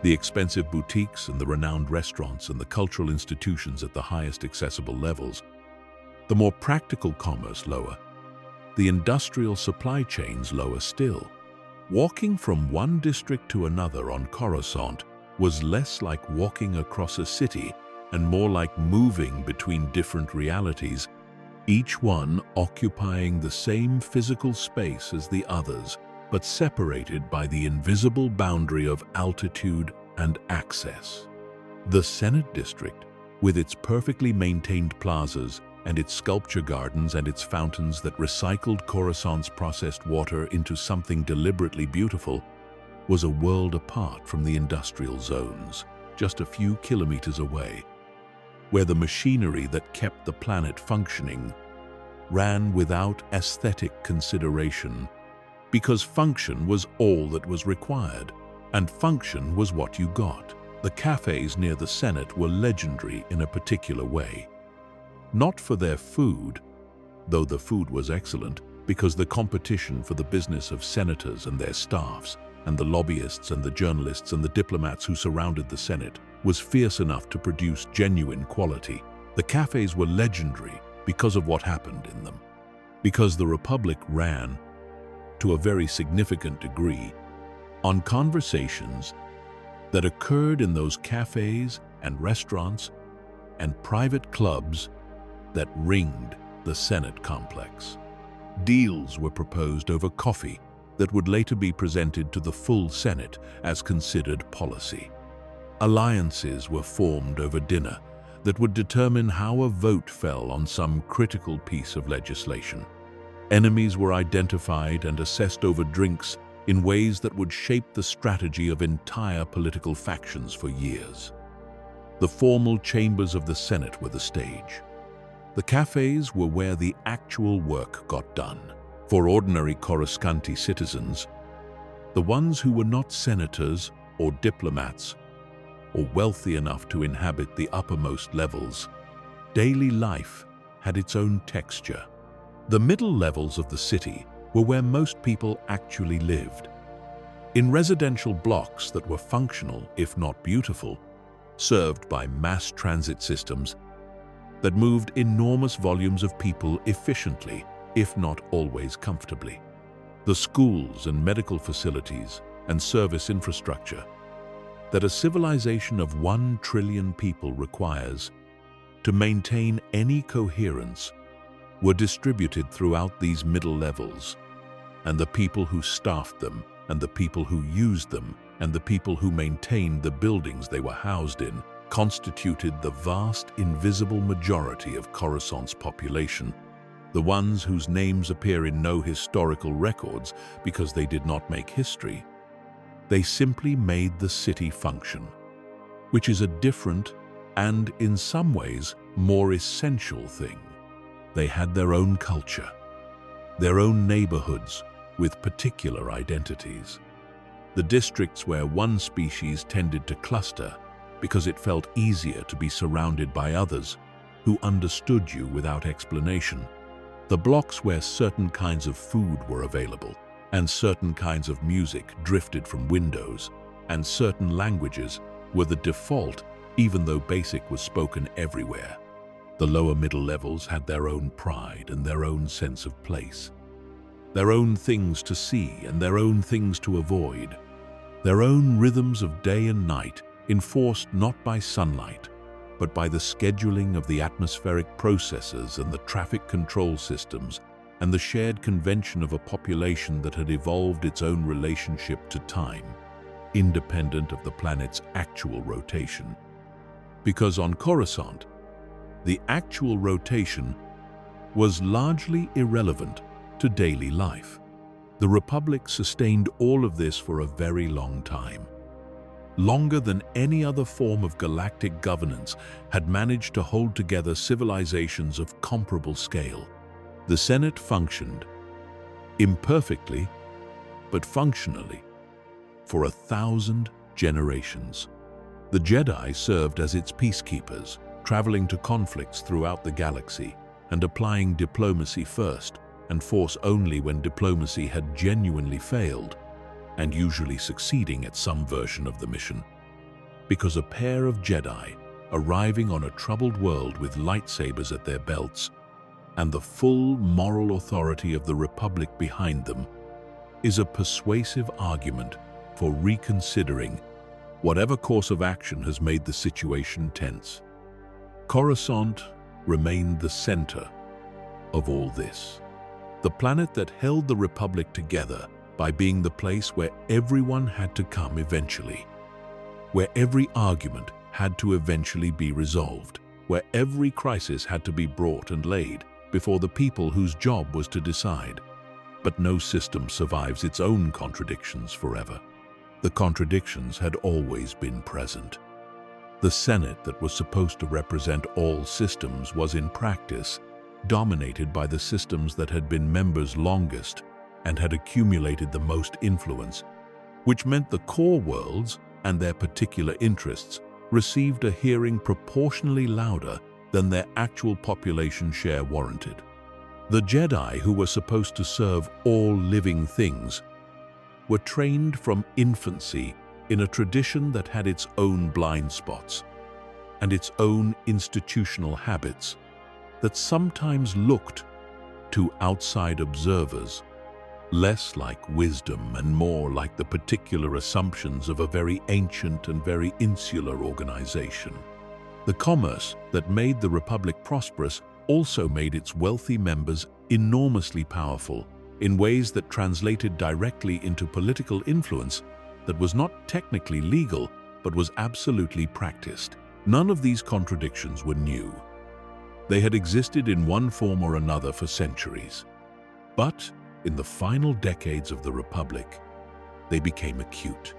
The expensive boutiques and the renowned restaurants and the cultural institutions at the highest accessible levels. The more practical commerce lower. The industrial supply chains lower still. Walking from one district to another on Coruscant was less like walking across a city and more like moving between different realities, each one occupying the same physical space as the others, but separated by the invisible boundary of altitude and access. The Senate District, with its perfectly maintained plazas and its sculpture gardens and its fountains that recycled Coruscant's processed water into something deliberately beautiful, was a world apart from the industrial zones, just a few kilometers away, where the machinery that kept the planet functioning ran without aesthetic consideration, because function was all that was required, and function was what you got. The cafes near the Senate were legendary in a particular way. Not for their food, though the food was excellent, because the competition for the business of senators and their staffs, and the lobbyists and the journalists and the diplomats who surrounded the Senate, was fierce enough to produce genuine quality. The cafes were legendary because of what happened in them. Because the Republic ran to a very significant degree, on conversations that occurred in those cafes and restaurants and private clubs that ringed the Senate complex. Deals were proposed over coffee that would later be presented to the full Senate as considered policy. Alliances were formed over dinner that would determine how a vote fell on some critical piece of legislation. Enemies were identified and assessed over drinks in ways that would shape the strategy of entire political factions for years. The formal chambers of the Senate were the stage. The cafes were where the actual work got done. For ordinary Coruscanti citizens, the ones who were not senators or diplomats or wealthy enough to inhabit the uppermost levels, daily life had its own texture. The middle levels of the city were where most people actually lived. In residential blocks that were functional, if not beautiful, served by mass transit systems that moved enormous volumes of people efficiently, if not always comfortably. The schools and medical facilities and service infrastructure that a civilization of 1 trillion people requires to maintain any coherence were distributed throughout these middle levels, and the people who staffed them, and the people who used them, and the people who maintained the buildings they were housed in constituted the vast, invisible majority of Coruscant's population, the ones whose names appear in no historical records because they did not make history. They simply made the city function, which is a different and, in some ways, more essential thing. They had their own culture, their own neighborhoods with particular identities. The districts where one species tended to cluster because it felt easier to be surrounded by others who understood you without explanation. The blocks where certain kinds of food were available and certain kinds of music drifted from windows and certain languages were the default, even though basic was spoken everywhere. The lower middle levels had their own pride and their own sense of place, their own things to see and their own things to avoid, their own rhythms of day and night enforced not by sunlight, but by the scheduling of the atmospheric processes and the traffic control systems and the shared convention of a population that had evolved its own relationship to time, independent of the planet's actual rotation. Because on Coruscant, the actual rotation was largely irrelevant to daily life. The Republic sustained all of this for a very long time. Longer than any other form of galactic governance had managed to hold together civilizations of comparable scale. The Senate functioned, imperfectly, but functionally, for 1,000 generations. The Jedi served as its peacekeepers, traveling to conflicts throughout the galaxy and applying diplomacy first and force only when diplomacy had genuinely failed, and usually succeeding at some version of the mission. Because a pair of Jedi arriving on a troubled world with lightsabers at their belts and the full moral authority of the Republic behind them is a persuasive argument for reconsidering whatever course of action has made the situation tense. Coruscant remained the center of all this, the planet that held the Republic together by being the place where everyone had to come eventually, where every argument had to eventually be resolved, where every crisis had to be brought and laid before the people whose job was to decide. But no system survives its own contradictions forever. The contradictions had always been present. The Senate that was supposed to represent all systems was in practice dominated by the systems that had been members longest and had accumulated the most influence, which meant the core worlds and their particular interests received a hearing proportionally louder than their actual population share warranted. The Jedi, who were supposed to serve all living things, were trained from infancy in a tradition that had its own blind spots and its own institutional habits that sometimes looked, to outside observers, less like wisdom and more like the particular assumptions of a very ancient and very insular organization. The commerce that made the Republic prosperous also made its wealthy members enormously powerful in ways that translated directly into political influence that was not technically legal but was absolutely practiced. None of these contradictions were new. They had existed in one form or another for centuries. But in the final decades of the Republic, they became acute.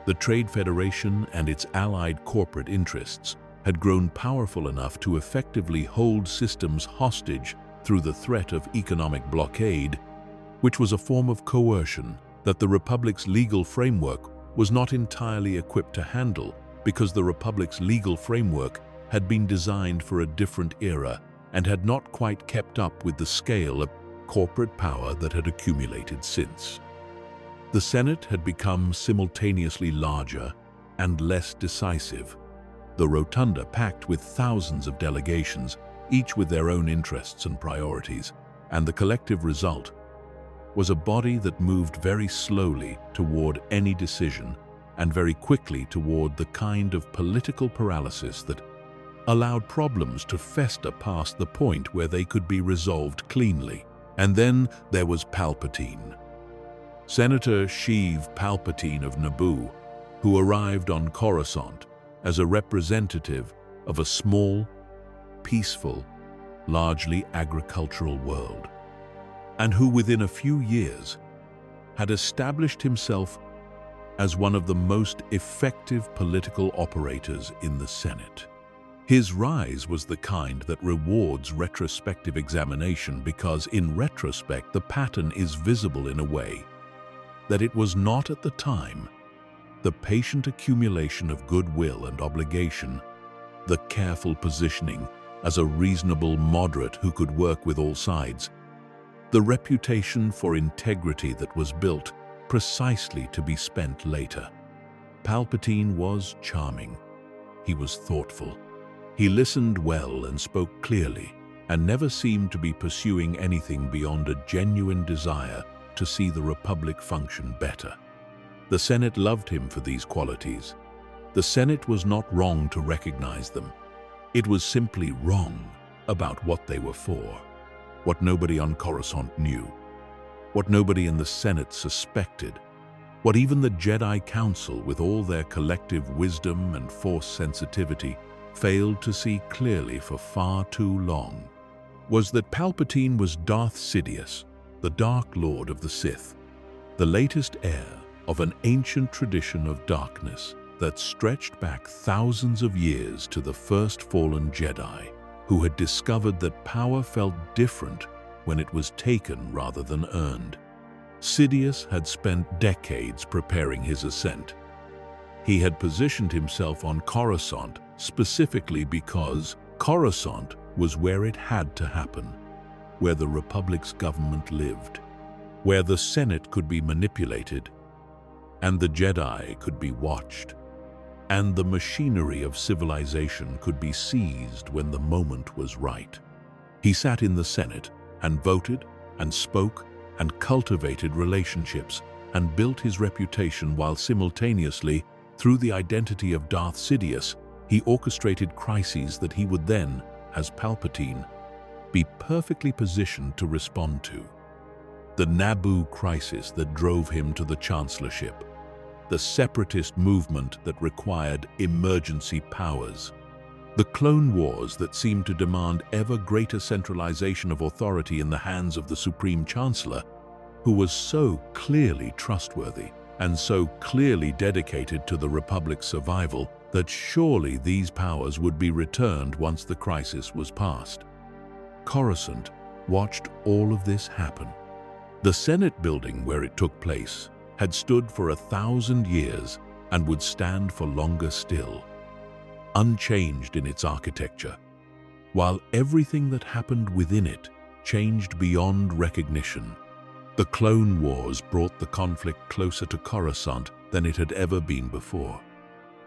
The Trade Federation and its allied corporate interests had grown powerful enough to effectively hold systems hostage through the threat of economic blockade, which was a form of coercion that the Republic's legal framework was not entirely equipped to handle, because the Republic's legal framework had been designed for a different era and had not quite kept up with the scale of corporate power that had accumulated since. The Senate had become simultaneously larger and less decisive. The rotunda, packed with thousands of delegations, each with their own interests and priorities, and the collective result was a body that moved very slowly toward any decision and very quickly toward the kind of political paralysis that allowed problems to fester past the point where they could be resolved cleanly. And then there was Palpatine. Senator Sheev Palpatine of Naboo, who arrived on Coruscant as a representative of a small, peaceful, largely agricultural world, and who within a few years had established himself as one of the most effective political operators in the Senate. His rise was the kind that rewards retrospective examination because, in retrospect, the pattern is visible in a way that it was not at the time. The patient accumulation of goodwill and obligation, the careful positioning as a reasonable moderate who could work with all sides, the reputation for integrity that was built precisely to be spent later. Palpatine was charming. He was thoughtful. He listened well and spoke clearly, and never seemed to be pursuing anything beyond a genuine desire to see the Republic function better. The Senate loved him for these qualities. The Senate was not wrong to recognize them. It was simply wrong about what they were for, what nobody on Coruscant knew, what nobody in the Senate suspected, what even the Jedi Council, with all their collective wisdom and Force sensitivity, failed to see clearly for far too long, was that Palpatine was Darth Sidious, the Dark Lord of the Sith, the latest heir of an ancient tradition of darkness that stretched back thousands of years to the first fallen Jedi, who had discovered that power felt different when it was taken rather than earned. Sidious had spent decades preparing his ascent. He had positioned himself on Coruscant specifically because Coruscant was where it had to happen, where the Republic's government lived, where the Senate could be manipulated, and the Jedi could be watched, and the machinery of civilization could be seized when the moment was right. He sat in the Senate and voted and spoke and cultivated relationships and built his reputation while simultaneously, through the identity of Darth Sidious, he orchestrated crises that he would then, as Palpatine, be perfectly positioned to respond to. The Naboo crisis that drove him to the chancellorship, the separatist movement that required emergency powers, the clone wars that seemed to demand ever greater centralization of authority in the hands of the Supreme Chancellor, who was so clearly trustworthy and so clearly dedicated to the Republic's survival that surely these powers would be returned once the crisis was past. Coruscant watched all of this happen. The Senate building where it took place had stood for 1,000 years and would stand for longer still, unchanged in its architecture, while everything that happened within it changed beyond recognition. The Clone Wars brought the conflict closer to Coruscant than it had ever been before.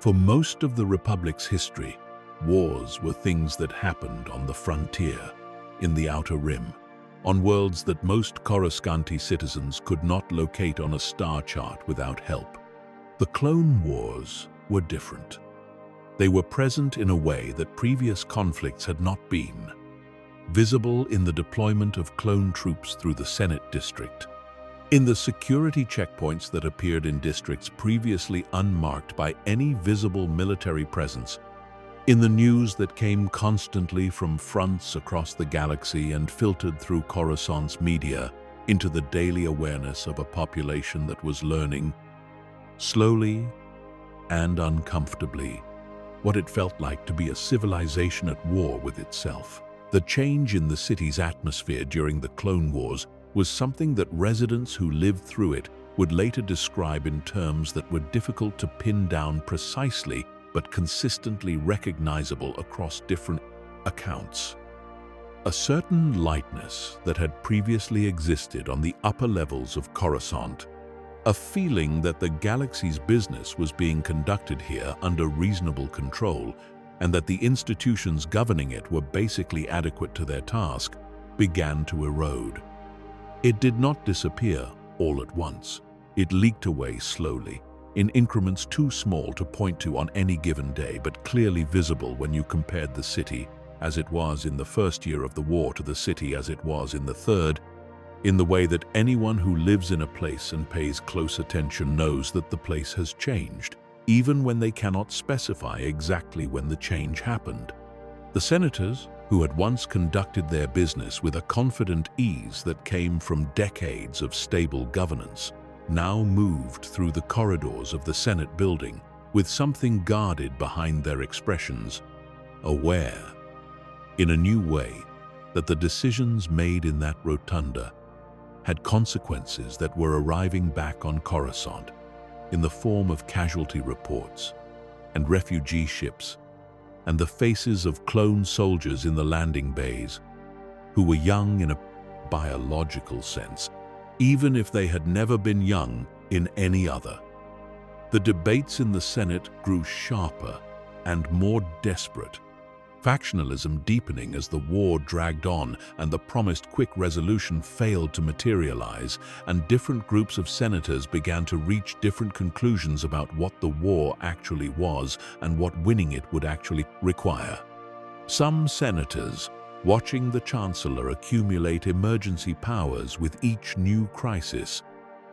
For most of the Republic's history, wars were things that happened on the frontier, in the Outer Rim. on worlds that most Coruscanti citizens could not locate on a star chart without help. The Clone Wars were different. They were present in a way that previous conflicts had not been, visible in the deployment of clone troops through the Senate district, in the security checkpoints that appeared in districts previously unmarked by any visible military presence, in the news that came constantly from fronts across the galaxy and filtered through Coruscant's media into the daily awareness of a population that was learning, slowly and uncomfortably, what it felt like to be a civilization at war with itself. The change in the city's atmosphere during the Clone Wars was something that residents who lived through it would later describe in terms that were difficult to pin down precisely but consistently recognizable across different accounts. A certain lightness that had previously existed on the upper levels of Coruscant, a feeling that the galaxy's business was being conducted here under reasonable control and that the institutions governing it were basically adequate to their task, began to erode. It did not disappear all at once. It leaked away slowly, in increments too small to point to on any given day, but clearly visible when you compared the city as it was in the first year of the war to the city as it was in the third, in the way that anyone who lives in a place and pays close attention knows that the place has changed, even when they cannot specify exactly when the change happened. The senators, who had once conducted their business with a confident ease that came from decades of stable governance, now moved through the corridors of the Senate building with something guarded behind their expressions, aware, in a new way, that the decisions made in that rotunda had consequences that were arriving back on Coruscant in the form of casualty reports and refugee ships and the faces of clone soldiers in the landing bays who were young in a biological sense, even if they had never been young in any other. The debates in the Senate grew sharper and more desperate, factionalism deepening as the war dragged on and the promised quick resolution failed to materialize, and different groups of senators began to reach different conclusions about what the war actually was and what winning it would actually require. Some senators, watching the Chancellor accumulate emergency powers with each new crisis,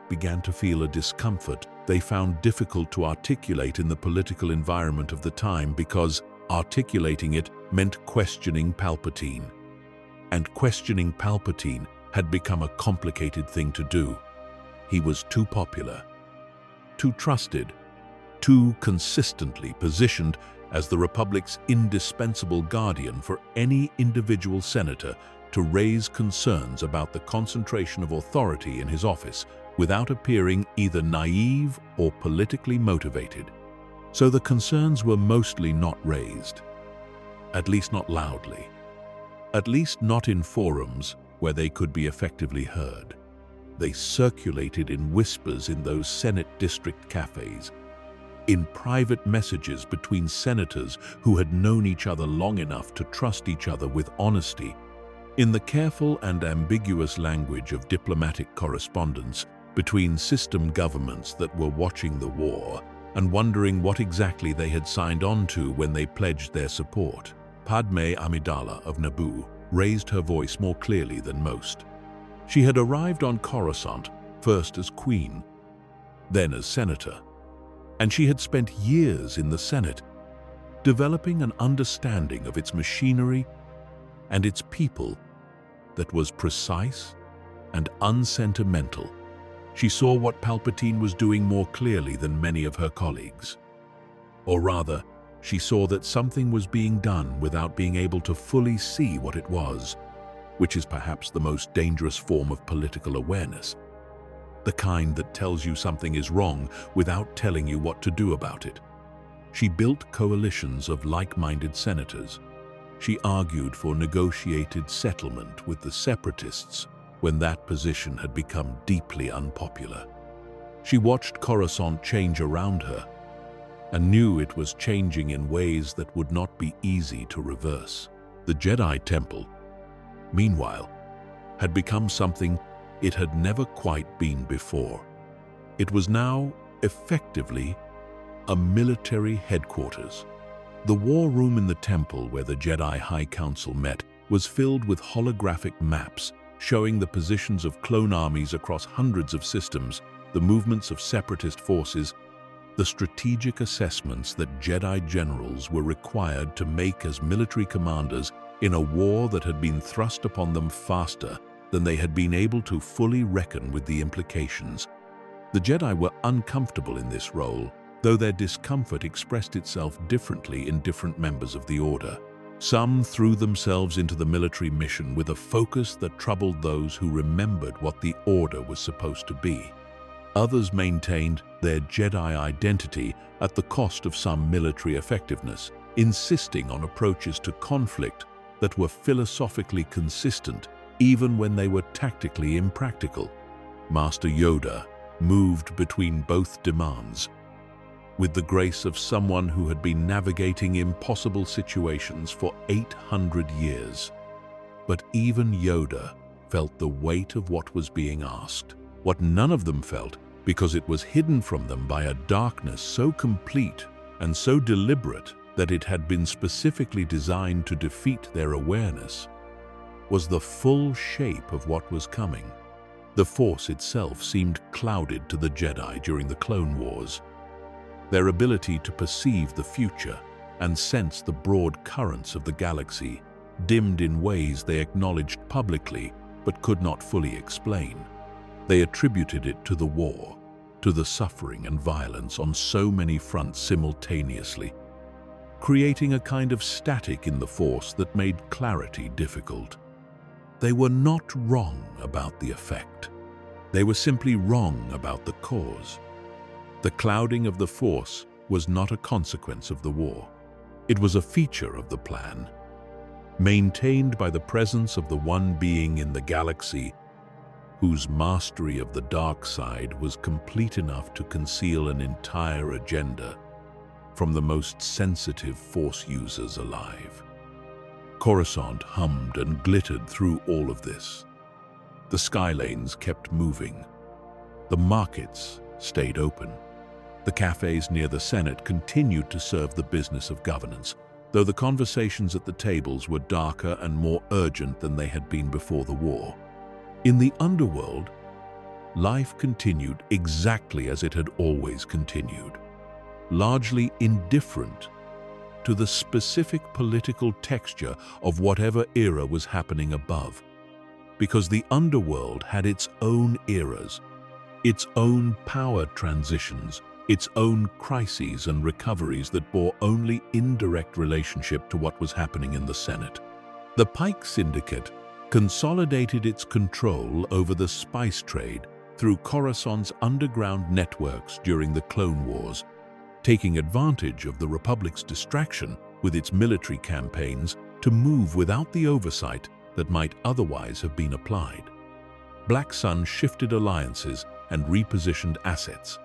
began to feel a discomfort they found difficult to articulate in the political environment of the time, because articulating it meant questioning Palpatine. And questioning Palpatine had become a complicated thing to do. He was too popular, too trusted, too consistently positioned as the Republic's indispensable guardian for any individual senator to raise concerns about the concentration of authority in his office without appearing either naive or politically motivated. So the concerns were mostly not raised, at least not loudly, at least not in forums where they could be effectively heard. They circulated in whispers in those Senate district cafes, in private messages between senators who had known each other long enough to trust each other with honesty, in the careful and ambiguous language of diplomatic correspondence between system governments that were watching the war and wondering what exactly they had signed on to when they pledged their support. Padme Amidala of Naboo raised her voice more clearly than most. She had arrived on Coruscant first as queen, then as senator, and she had spent years in the Senate, developing an understanding of its machinery and its people that was precise and unsentimental. She saw what Palpatine was doing more clearly than many of her colleagues. Or rather, she saw that something was being done without being able to fully see what it was, which is perhaps the most dangerous form of political awareness. The kind that tells you something is wrong without telling you what to do about it. She built coalitions of like-minded senators. She argued for negotiated settlement with the separatists when that position had become deeply unpopular. She watched Coruscant change around her and knew it was changing in ways that would not be easy to reverse. The Jedi Temple, meanwhile, had become something it had never quite been before. It was now, effectively, a military headquarters. The war room in the temple where the Jedi High Council met was filled with holographic maps showing the positions of clone armies across hundreds of systems, the movements of separatist forces, the strategic assessments that Jedi generals were required to make as military commanders in a war that had been thrust upon them faster than they had been able to fully reckon with the implications. The Jedi were uncomfortable in this role, though their discomfort expressed itself differently in different members of the Order. Some threw themselves into the military mission with a focus that troubled those who remembered what the Order was supposed to be. Others maintained their Jedi identity at the cost of some military effectiveness, insisting on approaches to conflict that were philosophically consistent even when they were tactically impractical. Master Yoda moved between both demands, with the grace of someone who had been navigating impossible situations for 800 years. But even Yoda felt the weight of what was being asked, what none of them felt because it was hidden from them by a darkness so complete and so deliberate that it had been specifically designed to defeat their awareness, was the full shape of what was coming. The Force itself seemed clouded to the Jedi during the Clone Wars. Their ability to perceive the future and sense the broad currents of the galaxy dimmed in ways they acknowledged publicly but could not fully explain. They attributed it to the war, to the suffering and violence on so many fronts simultaneously, creating a kind of static in the Force that made clarity difficult. They were not wrong about the effect. They were simply wrong about the cause. The clouding of the Force was not a consequence of the war. It was a feature of the plan, maintained by the presence of the one being in the galaxy whose mastery of the dark side was complete enough to conceal an entire agenda from the most sensitive Force users alive. Coruscant hummed and glittered through all of this. The skylanes kept moving. The markets stayed open. The cafes near the Senate continued to serve the business of governance, though the conversations at the tables were darker and more urgent than they had been before the war. In the underworld, life continued exactly as it had always continued, largely indifferent to the specific political texture of whatever era was happening above, because the underworld had its own eras, its own power transitions, its own crises and recoveries that bore only indirect relationship to what was happening in the Senate. The Pike Syndicate consolidated its control over the spice trade through Coruscant's underground networks during the Clone Wars, taking advantage of the Republic's distraction with its military campaigns to move without the oversight that might otherwise have been applied. Black Sun shifted alliances and repositioned assets.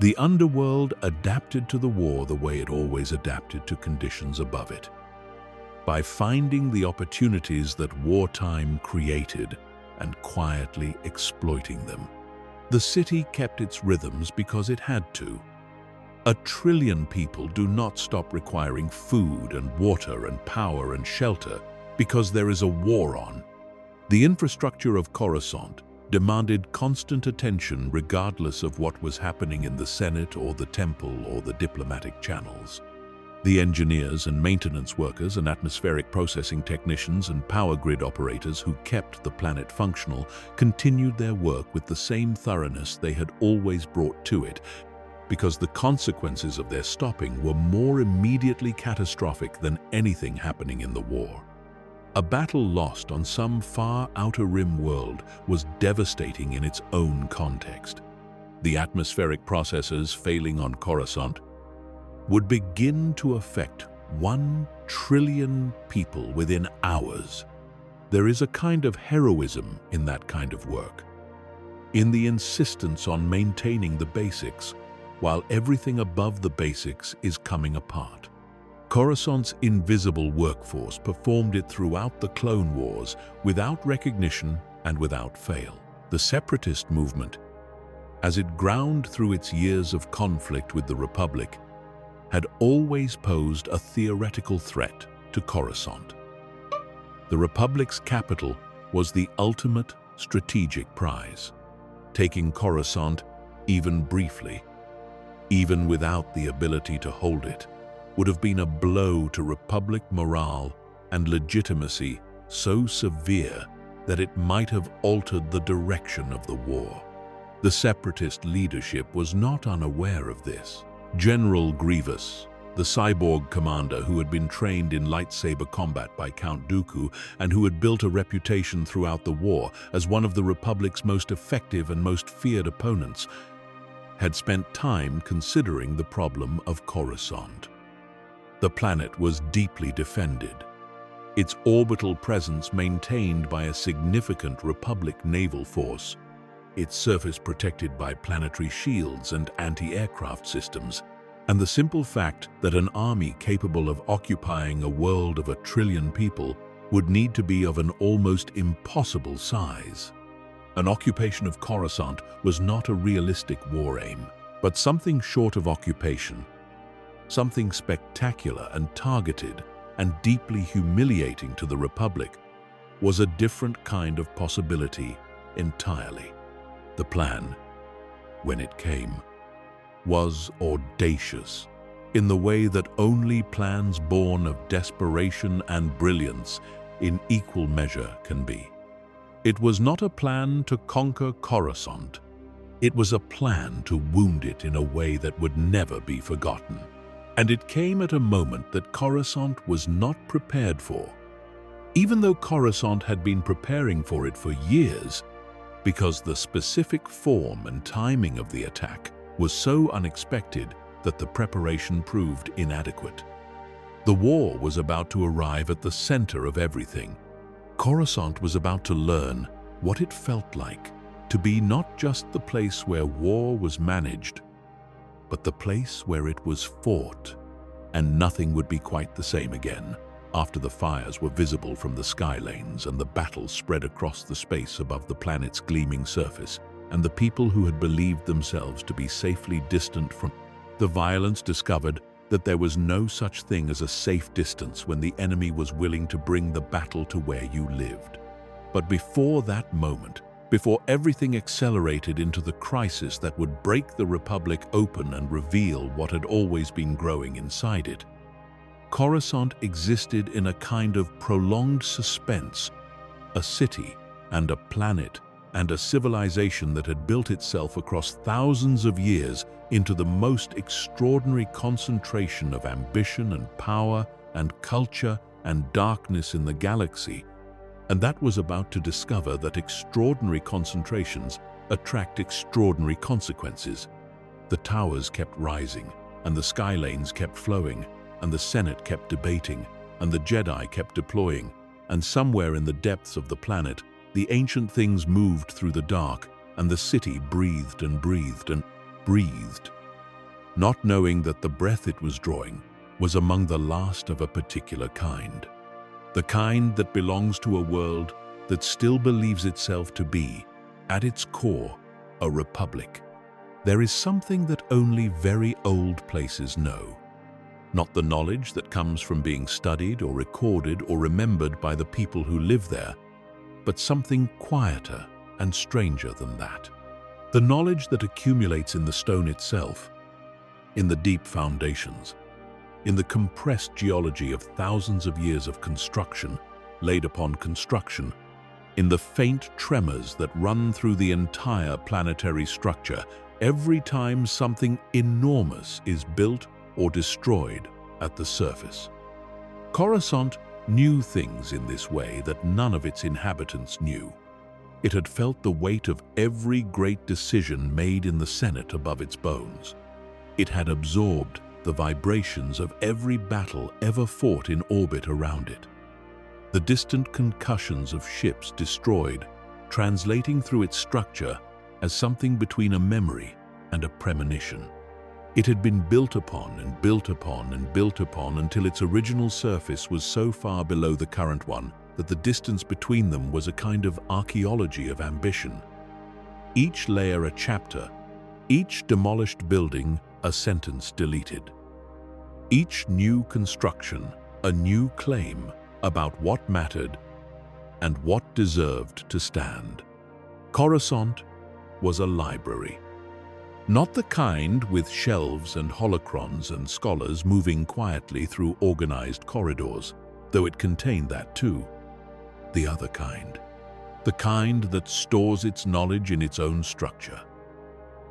The underworld adapted to the war the way it always adapted to conditions above it, by finding the opportunities that wartime created and quietly exploiting them. The city kept its rhythms because it had to. 1 trillion people do not stop requiring food and water and power and shelter because there is a war on. The infrastructure of Coruscant demanded constant attention regardless of what was happening in the Senate or the temple or the diplomatic channels. The engineers and maintenance workers and atmospheric processing technicians and power grid operators who kept the planet functional continued their work with the same thoroughness they had always brought to it, because the consequences of their stopping were more immediately catastrophic than anything happening in the war. A battle lost on some far outer rim world was devastating in its own context. The atmospheric processes failing on Coruscant would begin to affect 1 trillion people within hours. There is a kind of heroism in that kind of work, in the insistence on maintaining the basics while everything above the basics is coming apart. Coruscant's invisible workforce performed it throughout the Clone Wars without recognition and without fail. The Separatist movement, as it ground through its years of conflict with the Republic, had always posed a theoretical threat to Coruscant. The Republic's capital was the ultimate strategic prize. Taking Coruscant, even briefly, even without the ability to hold it, would have been a blow to Republic morale and legitimacy so severe that it might have altered the direction of the war. The Separatist leadership was not unaware of this. General Grievous, the cyborg commander who had been trained in lightsaber combat by Count Dooku and who had built a reputation throughout the war as one of the Republic's most effective and most feared opponents, had spent time considering the problem of Coruscant. The planet was deeply defended, its orbital presence maintained by a significant Republic naval force, its surface protected by planetary shields and anti-aircraft systems, and the simple fact that an army capable of occupying a world of 1 trillion people would need to be of an almost impossible size. An occupation of Coruscant was not a realistic war aim, but something short of occupation, something spectacular and targeted and deeply humiliating to the Republic, was a different kind of possibility entirely. The plan, when it came, was audacious in the way that only plans born of desperation and brilliance in equal measure can be. It was not a plan to conquer Coruscant. It was a plan to wound it in a way that would never be forgotten. And it came at a moment that Coruscant was not prepared for, even though Coruscant had been preparing for it for years, because the specific form and timing of the attack was so unexpected that the preparation proved inadequate. The war was about to arrive at the center of everything. Coruscant was about to learn what it felt like to be not just the place where war was managed, but the place where it was fought, and nothing would be quite the same again after the fires were visible from the sky lanes and the battle spread across the space above the planet's gleaming surface, and the people who had believed themselves to be safely distant from the violence discovered that there was no such thing as a safe distance when the enemy was willing to bring the battle to where you lived. But before that moment, before everything accelerated into the crisis that would break the Republic open and reveal what had always been growing inside it, Coruscant existed in a kind of prolonged suspense, a city and a planet and a civilization that had built itself across thousands of years into the most extraordinary concentration of ambition and power and culture and darkness in the galaxy, and that was about to discover that extraordinary concentrations attract extraordinary consequences. The towers kept rising, and the sky lanes kept flowing, and the Senate kept debating, and the Jedi kept deploying, and somewhere in the depths of the planet, the ancient things moved through the dark, and the city breathed and breathed and breathed, not knowing that the breath it was drawing was among the last of a particular kind. The kind that belongs to a world that still believes itself to be, at its core, a republic. There is something that only very old places know. Not the knowledge that comes from being studied or recorded or remembered by the people who live there, but something quieter and stranger than that. The knowledge that accumulates in the stone itself, in the deep foundations, in the compressed geology of thousands of years of construction laid upon construction, in the faint tremors that run through the entire planetary structure every time something enormous is built or destroyed at the surface. Coruscant knew things in this way that none of its inhabitants knew. It had felt the weight of every great decision made in the Senate above its bones. It had absorbed the vibrations of every battle ever fought in orbit around it. The distant concussions of ships destroyed, translating through its structure as something between a memory and a premonition. It had been built upon and built upon and built upon until its original surface was so far below the current one that the distance between them was a kind of archaeology of ambition. Each layer a chapter, each demolished building a sentence deleted. Each new construction a new claim about what mattered and what deserved to stand. Coruscant was a library. Not the kind with shelves and holocrons and scholars moving quietly through organized corridors, though it contained that too. The other kind. The kind that stores its knowledge in its own structure.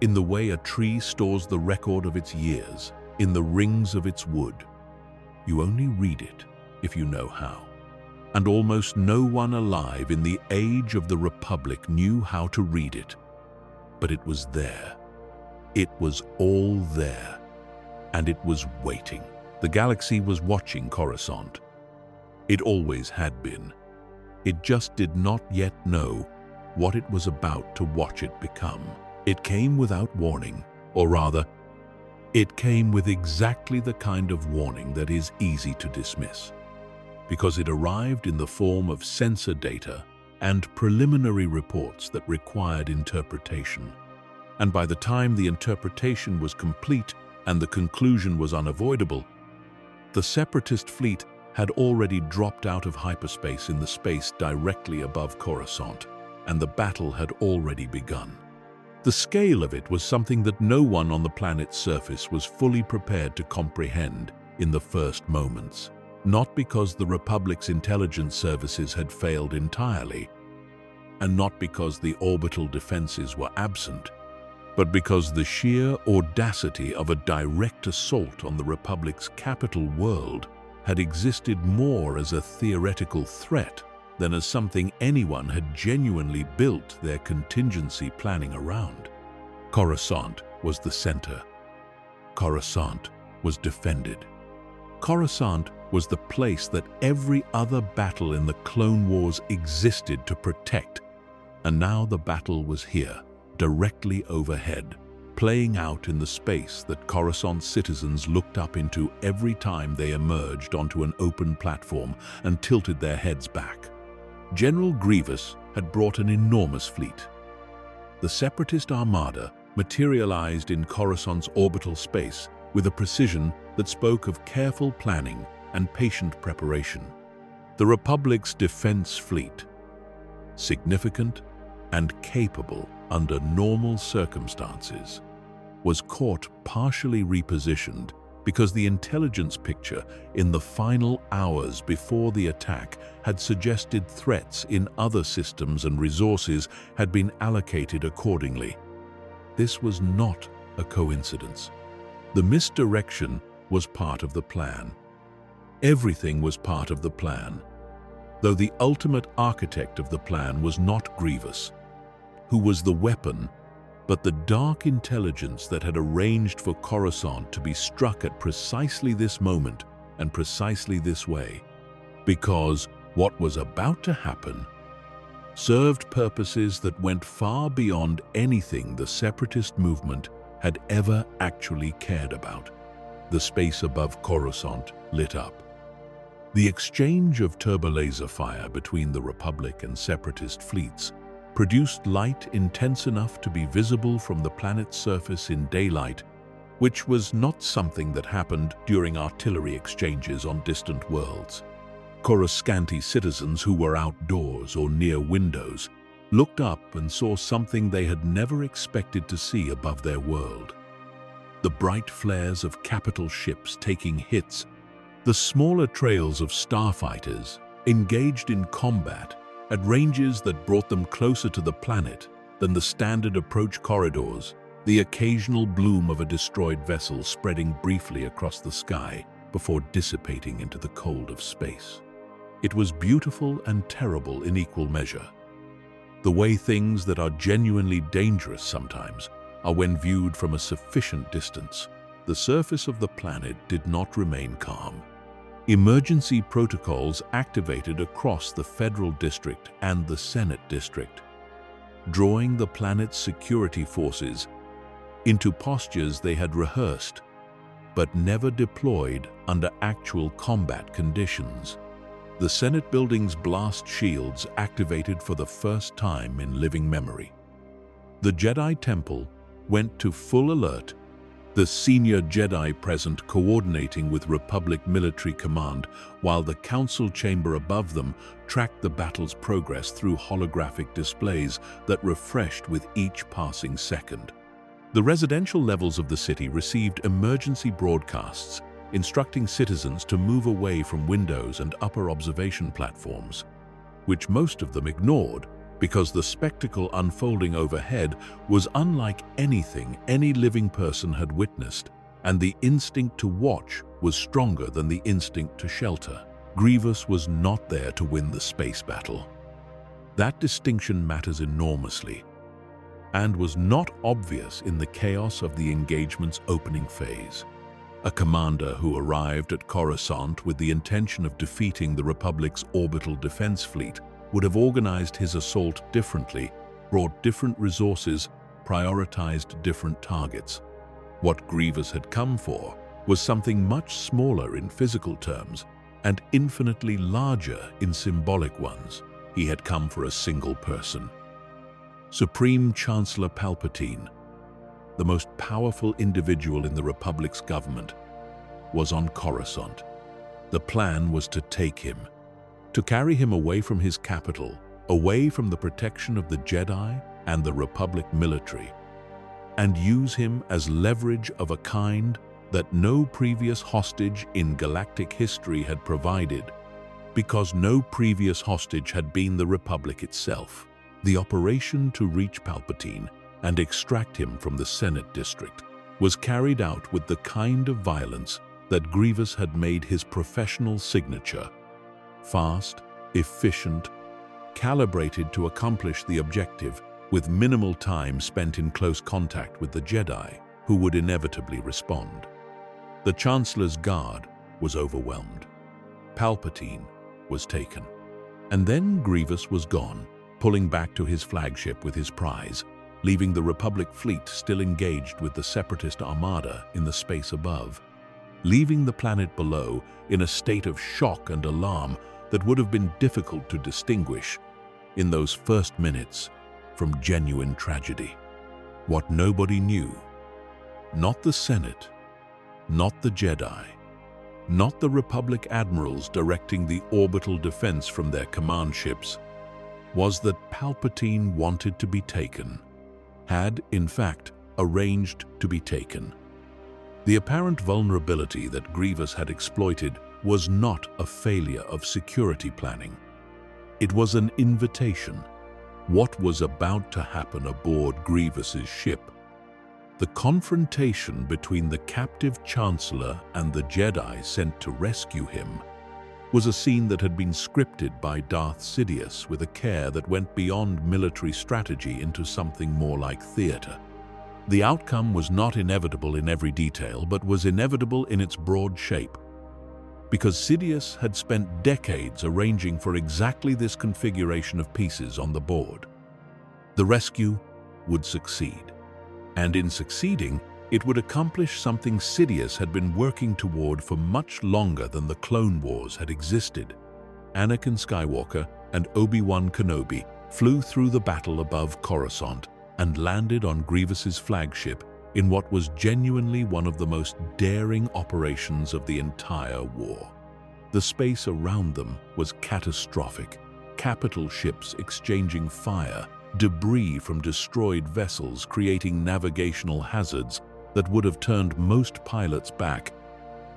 In the way a tree stores the record of its years, in the rings of its wood. You only read it if you know how. And almost no one alive in the age of the Republic knew how to read it. But it was there. It was all there. And it was waiting. The galaxy was watching Coruscant. It always had been. It just did not yet know what it was about to watch it become. It came without warning, or rather, it came with exactly the kind of warning that is easy to dismiss, because it arrived in the form of sensor data and preliminary reports that required interpretation. And by the time the interpretation was complete and the conclusion was unavoidable, the Separatist fleet had already dropped out of hyperspace in the space directly above Coruscant, and the battle had already begun. The scale of it was something that no one on the planet's surface was fully prepared to comprehend in the first moments. Not because the Republic's intelligence services had failed entirely, and not because the orbital defenses were absent, but because the sheer audacity of a direct assault on the Republic's capital world had existed more as a theoretical threat than as something anyone had genuinely built their contingency planning around. Coruscant was the center. Coruscant was defended. Coruscant was the place that every other battle in the Clone Wars existed to protect, and now the battle was here, directly overhead, playing out in the space that Coruscant citizens looked up into every time they emerged onto an open platform and tilted their heads back. General Grievous had brought an enormous fleet. The Separatist armada materialized in Coruscant's orbital space with a precision that spoke of careful planning and patient preparation. The Republic's defense fleet, significant and capable under normal circumstances, was caught partially repositioned because the intelligence picture in the final hours before the attack had suggested threats in other systems and resources had been allocated accordingly. This was not a coincidence. The misdirection was part of the plan. Everything was part of the plan, though the ultimate architect of the plan was not Grievous, who was the weapon, but the dark intelligence that had arranged for Coruscant to be struck at precisely this moment and precisely this way, because what was about to happen served purposes that went far beyond anything the Separatist movement had ever actually cared about. The space above Coruscant lit up. The exchange of turbolaser fire between the Republic and Separatist fleets produced light intense enough to be visible from the planet's surface in daylight, which was not something that happened during artillery exchanges on distant worlds. Coruscanti citizens who were outdoors or near windows looked up and saw something they had never expected to see above their world. The bright flares of capital ships taking hits, the smaller trails of starfighters engaged in combat at ranges that brought them closer to the planet than the standard approach corridors, the occasional bloom of a destroyed vessel spreading briefly across the sky before dissipating into the cold of space. It was beautiful and terrible in equal measure. The way things that are genuinely dangerous sometimes are when viewed from a sufficient distance. The surface of the planet did not remain calm. Emergency protocols activated across the Federal District and the Senate District, drawing the planet's security forces into postures they had rehearsed, but never deployed under actual combat conditions. The Senate building's blast shields activated for the first time in living memory. The Jedi Temple went to full alert, the senior Jedi present coordinating with Republic Military Command, while the Council chamber above them tracked the battle's progress through holographic displays that refreshed with each passing second. The residential levels of the city received emergency broadcasts instructing citizens to move away from windows and upper observation platforms, which most of them ignored because the spectacle unfolding overhead was unlike anything any living person had witnessed, and the instinct to watch was stronger than the instinct to shelter. Grievous was not there to win the space battle. That distinction matters enormously, and was not obvious in the chaos of the engagement's opening phase. A commander who arrived at Coruscant with the intention of defeating the Republic's orbital defense fleet would have organized his assault differently, brought different resources, prioritized different targets. What Grievous had come for was something much smaller in physical terms and infinitely larger in symbolic ones. He had come for a single person. Supreme Chancellor Palpatine, the most powerful individual in the Republic's government, was on Coruscant. The plan was to take him, to carry him away from his capital, away from the protection of the Jedi and the Republic military, and use him as leverage of a kind that no previous hostage in galactic history had provided, because no previous hostage had been the Republic itself. The operation to reach Palpatine and extract him from the Senate district was carried out with the kind of violence that Grievous had made his professional signature. Fast, efficient, calibrated to accomplish the objective with minimal time spent in close contact with the Jedi, who would inevitably respond. The Chancellor's guard was overwhelmed. Palpatine was taken. And then Grievous was gone, pulling back to his flagship with his prize, leaving the Republic fleet still engaged with the Separatist armada in the space above, leaving the planet below in a state of shock and alarm that would have been difficult to distinguish in those first minutes from genuine tragedy. What nobody knew, not the Senate, not the Jedi, not the Republic admirals directing the orbital defense from their command ships, was that Palpatine wanted to be taken, had, in fact, arranged to be taken. The apparent vulnerability that Grievous had exploited was not a failure of security planning. It was an invitation. What was about to happen aboard Grievous's ship? The confrontation between the captive Chancellor and the Jedi sent to rescue him was a scene that had been scripted by Darth Sidious with a care that went beyond military strategy into something more like theater. The outcome was not inevitable in every detail, but was inevitable in its broad shape, because Sidious had spent decades arranging for exactly this configuration of pieces on the board. The rescue would succeed, and in succeeding, it would accomplish something Sidious had been working toward for much longer than the Clone Wars had existed. Anakin Skywalker and Obi-Wan Kenobi flew through the battle above Coruscant and landed on Grievous's flagship in what was genuinely one of the most daring operations of the entire war. The space around them was catastrophic. Capital ships exchanging fire, debris from destroyed vessels creating navigational hazards that would have turned most pilots back,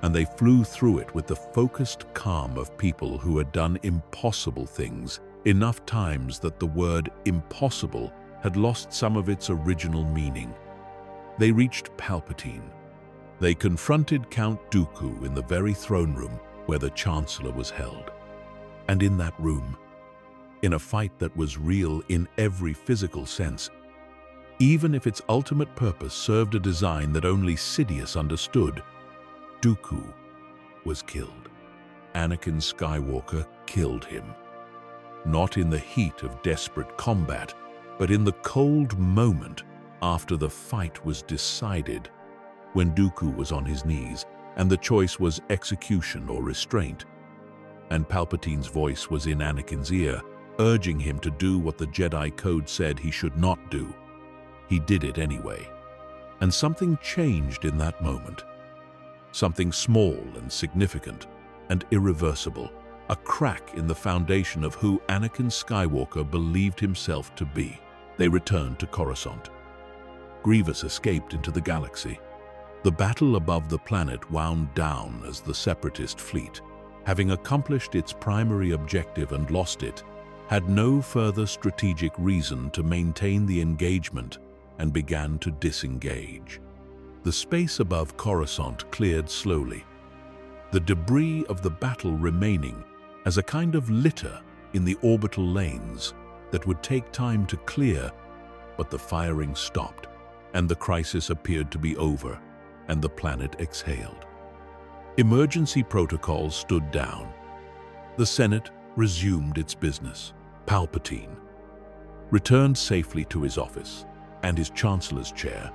and they flew through it with the focused calm of people who had done impossible things enough times that the word impossible had lost some of its original meaning. They reached Palpatine. They confronted Count Dooku in the very throne room where the Chancellor was held. And in that room, in a fight that was real in every physical sense, even if its ultimate purpose served a design that only Sidious understood, Dooku was killed. Anakin Skywalker killed him. Not in the heat of desperate combat, but in the cold moment after the fight was decided, when Dooku was on his knees, and the choice was execution or restraint, and Palpatine's voice was in Anakin's ear, urging him to do what the Jedi Code said he should not do. He did it anyway. And something changed in that moment. Something small and significant and irreversible. A crack in the foundation of who Anakin Skywalker believed himself to be. They returned to Coruscant. Grievous escaped into the galaxy. The battle above the planet wound down as the Separatist fleet, having accomplished its primary objective and lost it, had no further strategic reason to maintain the engagement and began to disengage. The space above Coruscant cleared slowly, the debris of the battle remaining as a kind of litter in the orbital lanes that would take time to clear, but the firing stopped, and the crisis appeared to be over, and the planet exhaled. Emergency protocols stood down. The Senate resumed its business. Palpatine returned safely to his office, and his Chancellor's chair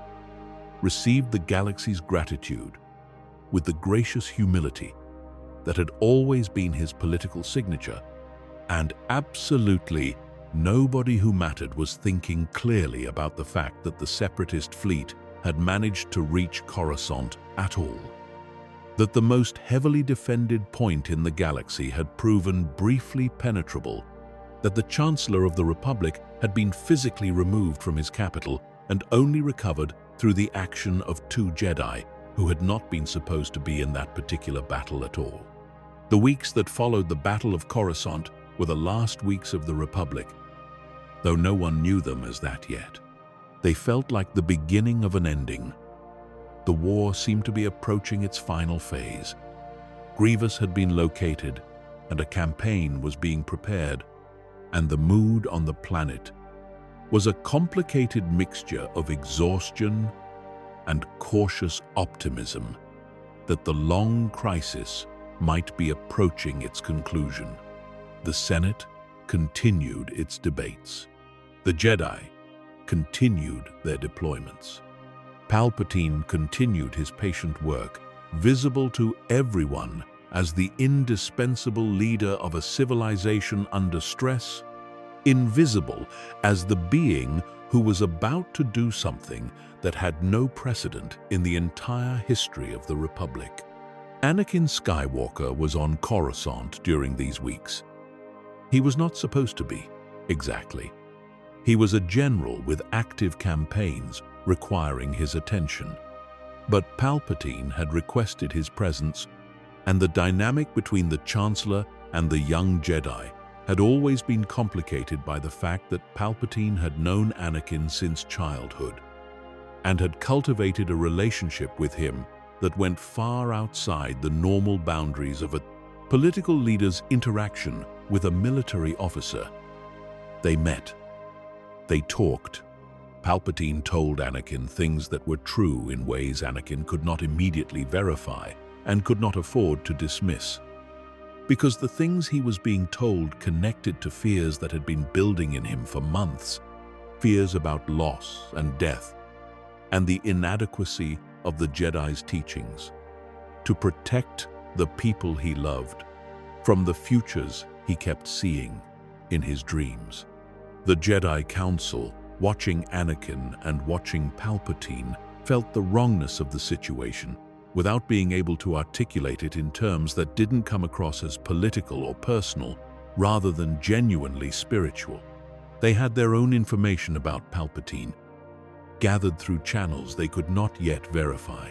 received the galaxy's gratitude with the gracious humility that had always been his political signature, and absolutely nobody who mattered was thinking clearly about the fact that the Separatist fleet had managed to reach Coruscant at all. That the most heavily defended point in the galaxy had proven briefly penetrable, that the Chancellor of the Republic had been physically removed from his capital and only recovered through the action of 2 Jedi who had not been supposed to be in that particular battle at all. The weeks that followed the Battle of Coruscant were the last weeks of the Republic, though no one knew them as that yet. They felt like the beginning of an ending. The war seemed to be approaching its final phase. Grievous had been located, and a campaign was being prepared, and the mood on the planet was a complicated mixture of exhaustion and cautious optimism that the long crisis might be approaching its conclusion. The Senate continued its debates. The Jedi continued their deployments. Palpatine continued his patient work, visible to everyone as the indispensable leader of a civilization under stress, invisible as the being who was about to do something that had no precedent in the entire history of the Republic. Anakin Skywalker was on Coruscant during these weeks. He was not supposed to be, exactly. He was a general with active campaigns requiring his attention. But Palpatine had requested his presence, and the dynamic between the Chancellor and the young Jedi had always been complicated by the fact that Palpatine had known Anakin since childhood and had cultivated a relationship with him that went far outside the normal boundaries of a political leader's interaction with a military officer. They met. They talked. Palpatine told Anakin things that were true in ways Anakin could not immediately verify and could not afford to dismiss, because the things he was being told connected to fears that had been building in him for months, fears about loss and death, and the inadequacy of the Jedi's teachings to protect the people he loved from the futures he kept seeing in his dreams. The Jedi Council, watching Anakin and watching Palpatine, felt the wrongness of the situation without being able to articulate it in terms that didn't come across as political or personal, rather than genuinely spiritual. They had their own information about Palpatine, gathered through channels they could not yet verify,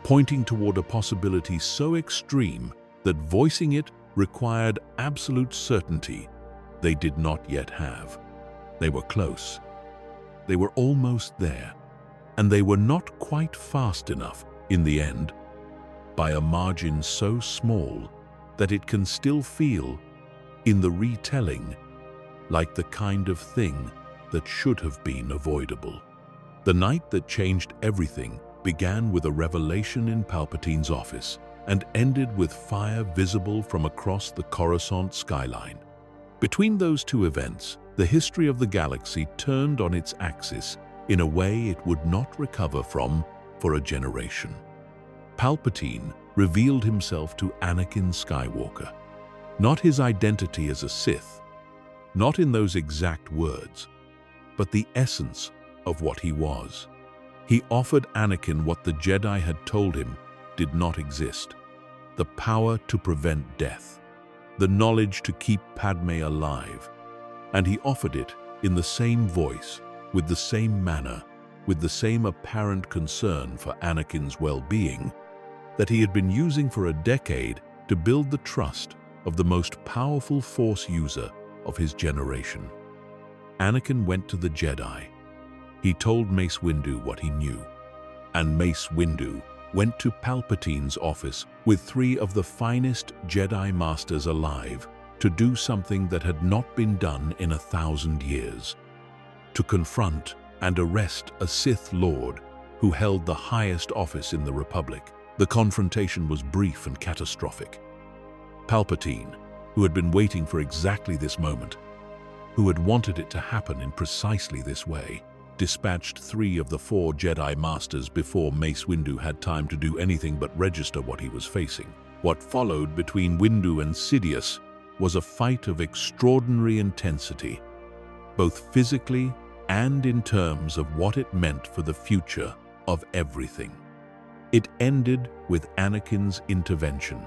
pointing toward a possibility so extreme that voicing it required absolute certainty they did not yet have. They were close. They were almost there, and they were not quite fast enough in the end, by a margin so small that it can still feel, in the retelling, like the kind of thing that should have been avoidable. The night that changed everything began with a revelation in Palpatine's office and ended with fire visible from across the Coruscant skyline. Between those two events, the history of the galaxy turned on its axis in a way it would not recover from for a generation. Palpatine revealed himself to Anakin Skywalker, not his identity as a Sith, not in those exact words, but the essence of what he was. He offered Anakin what the Jedi had told him did not exist: the power to prevent death, the knowledge to keep Padme alive. And he offered it in the same voice, with the same manner, with the same apparent concern for Anakin's well-being that he had been using for a decade to build the trust of the most powerful Force user of his generation. Anakin went to the Jedi. He told Mace Windu what he knew, and Mace Windu went to Palpatine's office with 3 of the finest Jedi Masters alive to do something that had not been done in 1,000 years: to confront and arrest a Sith Lord who held the highest office in the Republic. The confrontation was brief and catastrophic. Palpatine, who had been waiting for exactly this moment, who had wanted it to happen in precisely this way, dispatched 3 of the 4 Jedi Masters before Mace Windu had time to do anything but register what he was facing. What followed between Windu and Sidious was a fight of extraordinary intensity, both physically and in terms of what it meant for the future of everything. It ended with Anakin's intervention.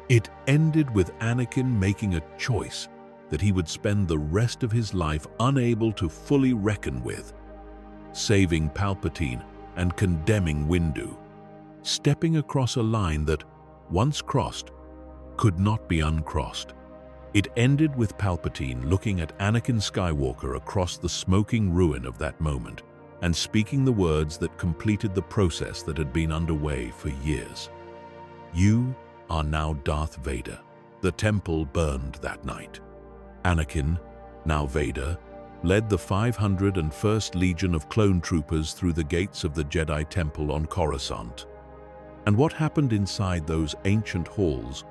It ended with Anakin making a choice that he would spend the rest of his life unable to fully reckon with: saving Palpatine and condemning Windu, stepping across a line that, once crossed, could not be uncrossed. It ended with Palpatine looking at Anakin Skywalker across the smoking ruin of that moment and speaking the words that completed the process that had been underway for years. "You are now Darth Vader." The temple burned that night. Anakin, now Vader, led the 501st Legion of clone troopers through the gates of the Jedi Temple on Coruscant. And what happened inside those ancient halls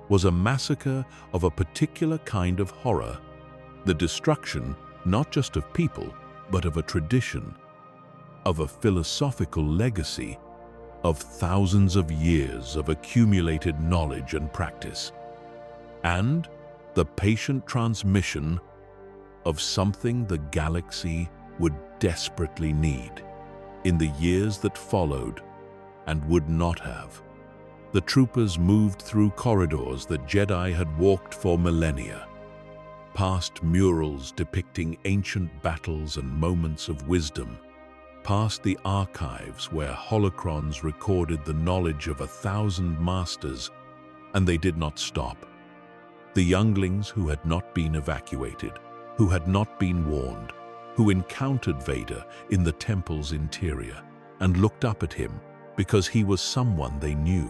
was a massacre of a particular kind of horror, the destruction not just of people, but of a tradition, of a philosophical legacy, of thousands of years of accumulated knowledge and practice, and the patient transmission of something the galaxy would desperately need in the years that followed and would not have. The troopers moved through corridors that Jedi had walked for millennia, past murals depicting ancient battles and moments of wisdom, past the archives where holocrons recorded the knowledge of 1,000 masters, and they did not stop. The younglings who had not been evacuated, who had not been warned, who encountered Vader in the temple's interior and looked up at him because he was someone they knew,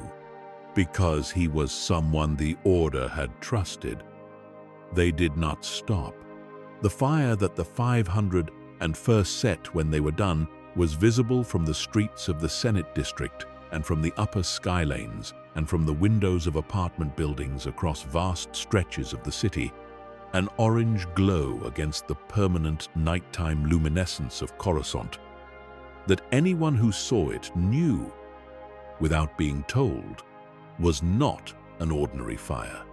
because he was someone the Order had trusted. They did not stop. The fire that the 501st set when they were done was visible from the streets of the Senate District and from the upper skylanes and from the windows of apartment buildings across vast stretches of the city, an orange glow against the permanent nighttime luminescence of Coruscant that anyone who saw it knew, without being told, was not an ordinary fire.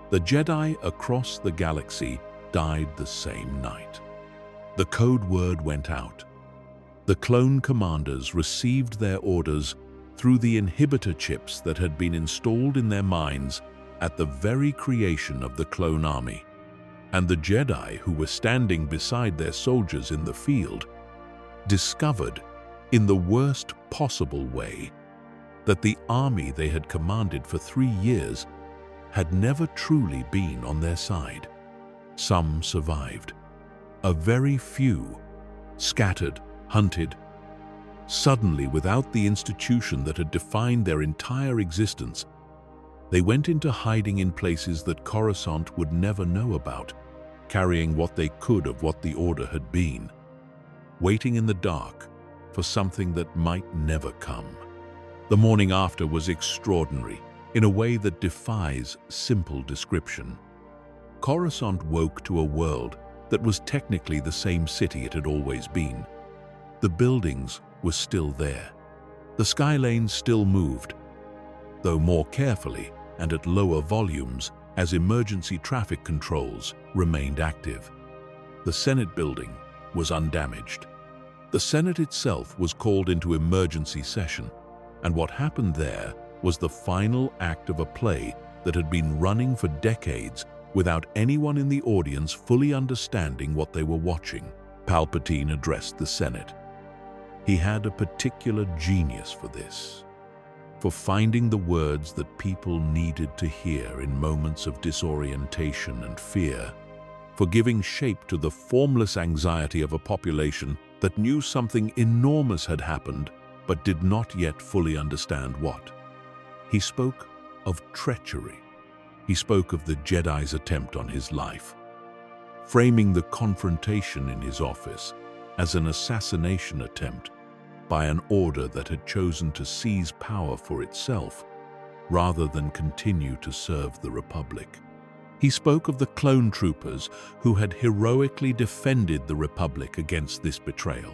The Jedi across the galaxy died the same night. The code word went out. The clone commanders received their orders through the inhibitor chips that had been installed in their minds at the very creation of the clone army. And the Jedi who were standing beside their soldiers in the field discovered, in the worst possible way, that the army they had commanded for 3 years had never truly been on their side. Some survived. A very few, scattered, hunted, suddenly without the institution that had defined their entire existence. They went into hiding in places that Coruscant would never know about, carrying what they could of what the Order had been, waiting in the dark for something that might never come. The morning after was extraordinary, in a way that defies simple description. Coruscant woke to a world that was technically the same city it had always been. The buildings were still there. The sky lanes still moved, though more carefully and at lower volumes as emergency traffic controls remained active. The Senate building was undamaged. The Senate itself was called into emergency session, and what happened there was the final act of a play that had been running for decades without anyone in the audience fully understanding what they were watching. Palpatine addressed the Senate. He had a particular genius for this, for finding the words that people needed to hear in moments of disorientation and fear, for giving shape to the formless anxiety of a population that knew something enormous had happened but did not yet fully understand what. He spoke of treachery. He spoke of the Jedi's attempt on his life, framing the confrontation in his office as an assassination attempt by an order that had chosen to seize power for itself rather than continue to serve the Republic. He spoke of the clone troopers who had heroically defended the Republic against this betrayal.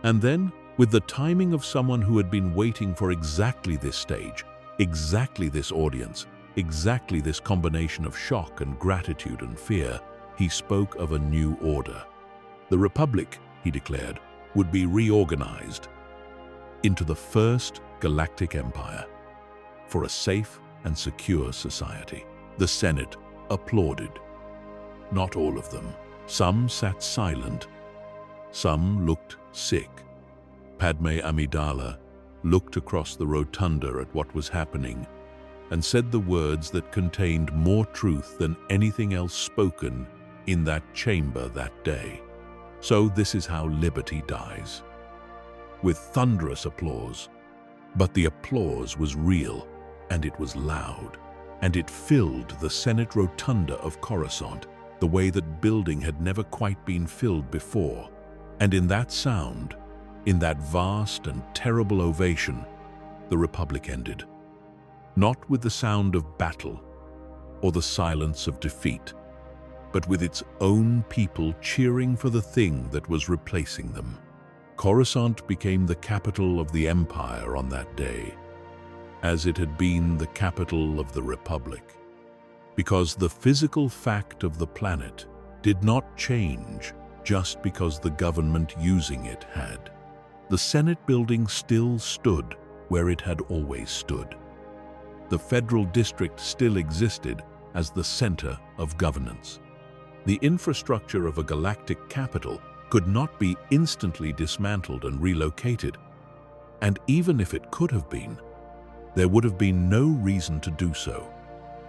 And then, with the timing of someone who had been waiting for exactly this stage, exactly this audience, exactly this combination of shock and gratitude and fear, he spoke of a new order. The Republic, he declared, would be reorganized into the first galactic empire for a safe and secure society. The Senate applauded. Not all of them. Some sat silent. Some looked sick. Padme Amidala looked across the rotunda at what was happening and said the words that contained more truth than anything else spoken in that chamber that day. So this is how liberty dies. With thunderous applause. But the applause was real, and it was loud, and it filled the Senate rotunda of Coruscant the way that building had never quite been filled before. And in that sound, in that vast and terrible ovation, the Republic ended. Not with the sound of battle or the silence of defeat, but with its own people cheering for the thing that was replacing them. Coruscant became the capital of the Empire on that day, as it had been the capital of the Republic, because the physical fact of the planet did not change just because the government using it had. The Senate building still stood where it had always stood. The federal district still existed as the center of governance. The infrastructure of a galactic capital could not be instantly dismantled and relocated, and even if it could have been, there would have been no reason to do so.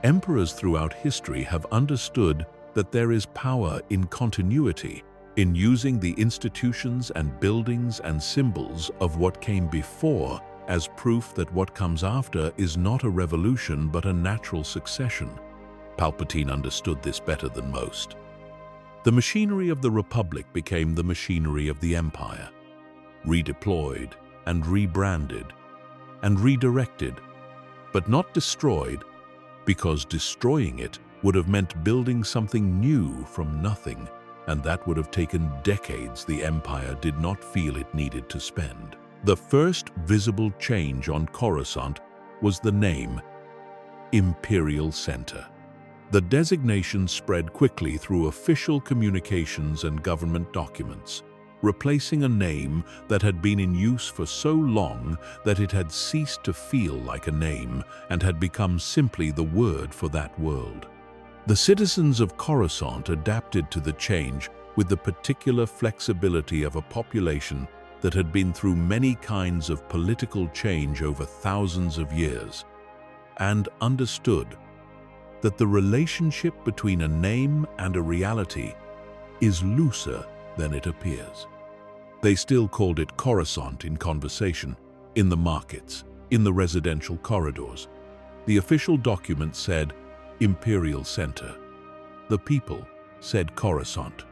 Emperors throughout history have understood that there is power in continuity, in using the institutions and buildings and symbols of what came before as proof that what comes after is not a revolution but a natural succession. Palpatine understood this better than most. The machinery of the Republic became the machinery of the Empire, redeployed and rebranded and redirected, but not destroyed, because destroying it would have meant building something new from nothing, and that would have taken decades the Empire did not feel it needed to spend. The first visible change on Coruscant was the name Imperial Center. The designation spread quickly through official communications and government documents, replacing a name that had been in use for so long that it had ceased to feel like a name and had become simply the word for that world. The citizens of Coruscant adapted to the change with the particular flexibility of a population that had been through many kinds of political change over thousands of years, and understood that the relationship between a name and a reality is looser than it appears. They still called it Coruscant in conversation, in the markets, in the residential corridors. The official document said Imperial Center. The people said Coruscant.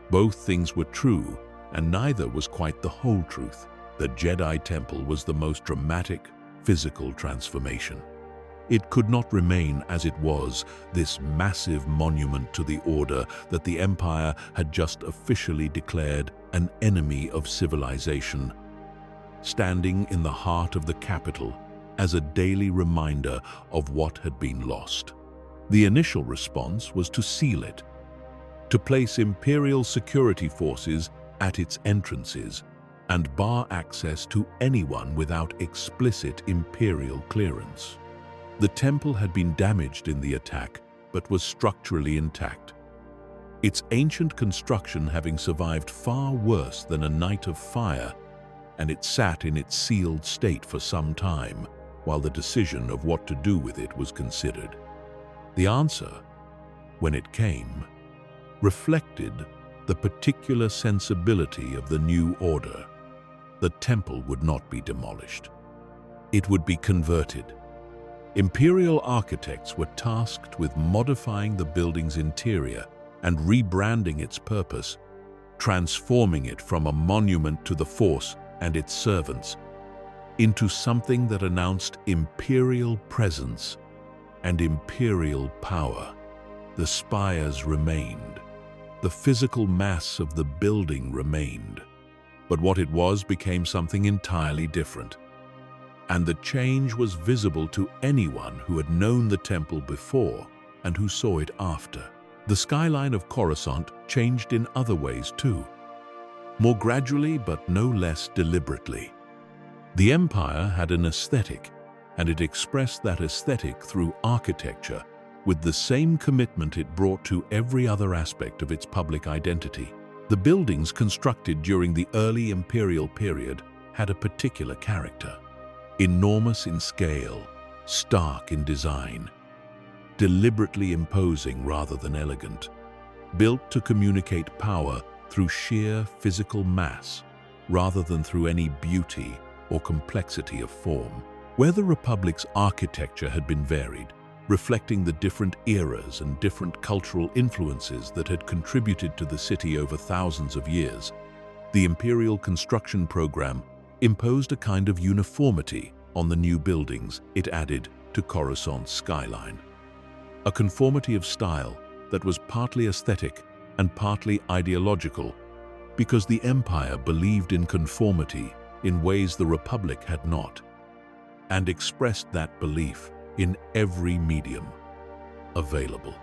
Both things were true, and neither was quite the whole truth. The Jedi Temple was the most dramatic physical transformation. It could not remain as it was, this massive monument to the order that the empire had just officially declared an enemy of civilization, standing in the heart of the capital as a daily reminder of what had been lost. The initial response was to seal it, to place imperial security forces at its entrances and bar access to anyone without explicit imperial clearance. The temple had been damaged in the attack, but was structurally intact, its ancient construction having survived far worse than a night of fire, and it sat in its sealed state for some time, while the decision of what to do with it was considered. The answer, when it came, reflected the particular sensibility of the new order. The temple would not be demolished. It would be converted. Imperial architects were tasked with modifying the building's interior and rebranding its purpose, transforming it from a monument to the Force and its servants into something that announced imperial presence and imperial power. The spires remained. The physical mass of the building remained. But what it was became something entirely different. And the change was visible to anyone who had known the temple before and who saw it after. The skyline of Coruscant changed in other ways too, more gradually but no less deliberately. The empire had an aesthetic, and it expressed that aesthetic through architecture with the same commitment it brought to every other aspect of its public identity. The buildings constructed during the early imperial period had a particular character. Enormous in scale, stark in design, deliberately imposing rather than elegant, built to communicate power through sheer physical mass rather than through any beauty or complexity of form. Where the Republic's architecture had been varied, reflecting the different eras and different cultural influences that had contributed to the city over thousands of years, the imperial construction program imposed a kind of uniformity on the new buildings it added to Coruscant's skyline. A conformity of style that was partly aesthetic and partly ideological, because the Empire believed in conformity in ways the Republic had not, and expressed that belief in every medium available.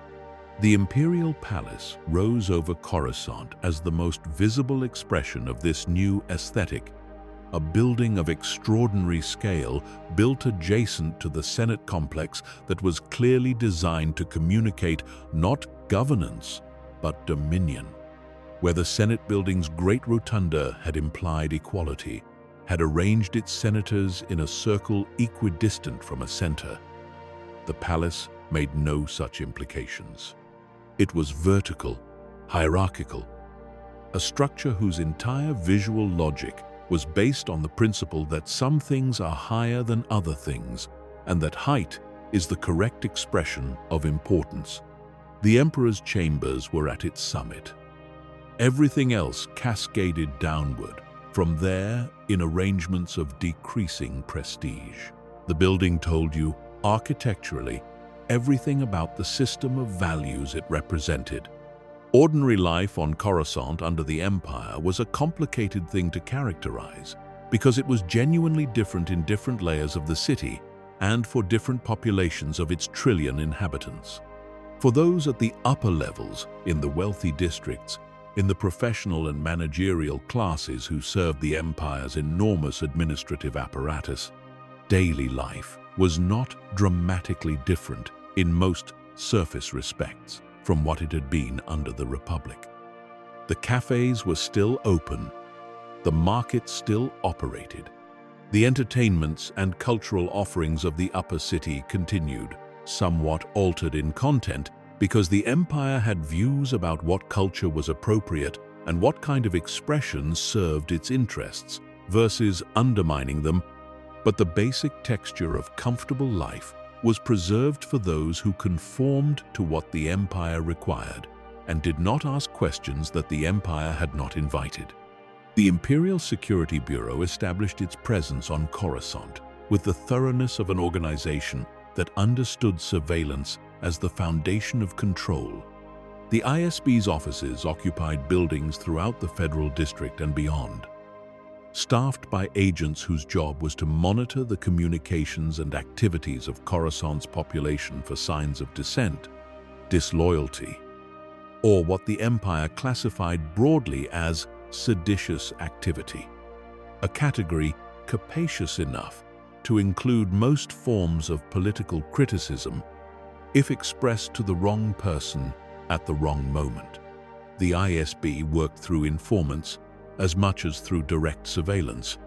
The Imperial Palace rose over Coruscant as the most visible expression of this new aesthetic, a building of extraordinary scale built adjacent to the Senate complex that was clearly designed to communicate not governance, but dominion. Where the Senate building's great rotunda had implied equality, had arranged its senators in a circle equidistant from a center, the palace made no such implications. It was vertical, hierarchical, a structure whose entire visual logic was based on the principle that some things are higher than other things, and that height is the correct expression of importance. The Emperor's chambers were at its summit. Everything else cascaded downward, from there in arrangements of decreasing prestige. The building told you, architecturally, everything about the system of values it represented. Ordinary life on Coruscant under the Empire was a complicated thing to characterize, because it was genuinely different in different layers of the city and for different populations of its trillion inhabitants. For those at the upper levels, in the wealthy districts, in the professional and managerial classes who served the Empire's enormous administrative apparatus, daily life was not dramatically different in most surface respects from what it had been under the Republic. The cafes were still open, the market still operated. The entertainments and cultural offerings of the upper city continued, somewhat altered in content, because the Empire had views about what culture was appropriate and what kind of expressions served its interests, versus undermining them, but the basic texture of comfortable life was preserved for those who conformed to what the Empire required and did not ask questions that the Empire had not invited. The Imperial Security Bureau established its presence on Coruscant with the thoroughness of an organization that understood surveillance as the foundation of control. The ISB's offices occupied buildings throughout the Federal District and beyond, staffed by agents whose job was to monitor the communications and activities of Coruscant's population for signs of dissent, disloyalty, or what the Empire classified broadly as seditious activity, a category capacious enough to include most forms of political criticism if expressed to the wrong person at the wrong moment. The ISB worked through informants as much as through direct surveillance,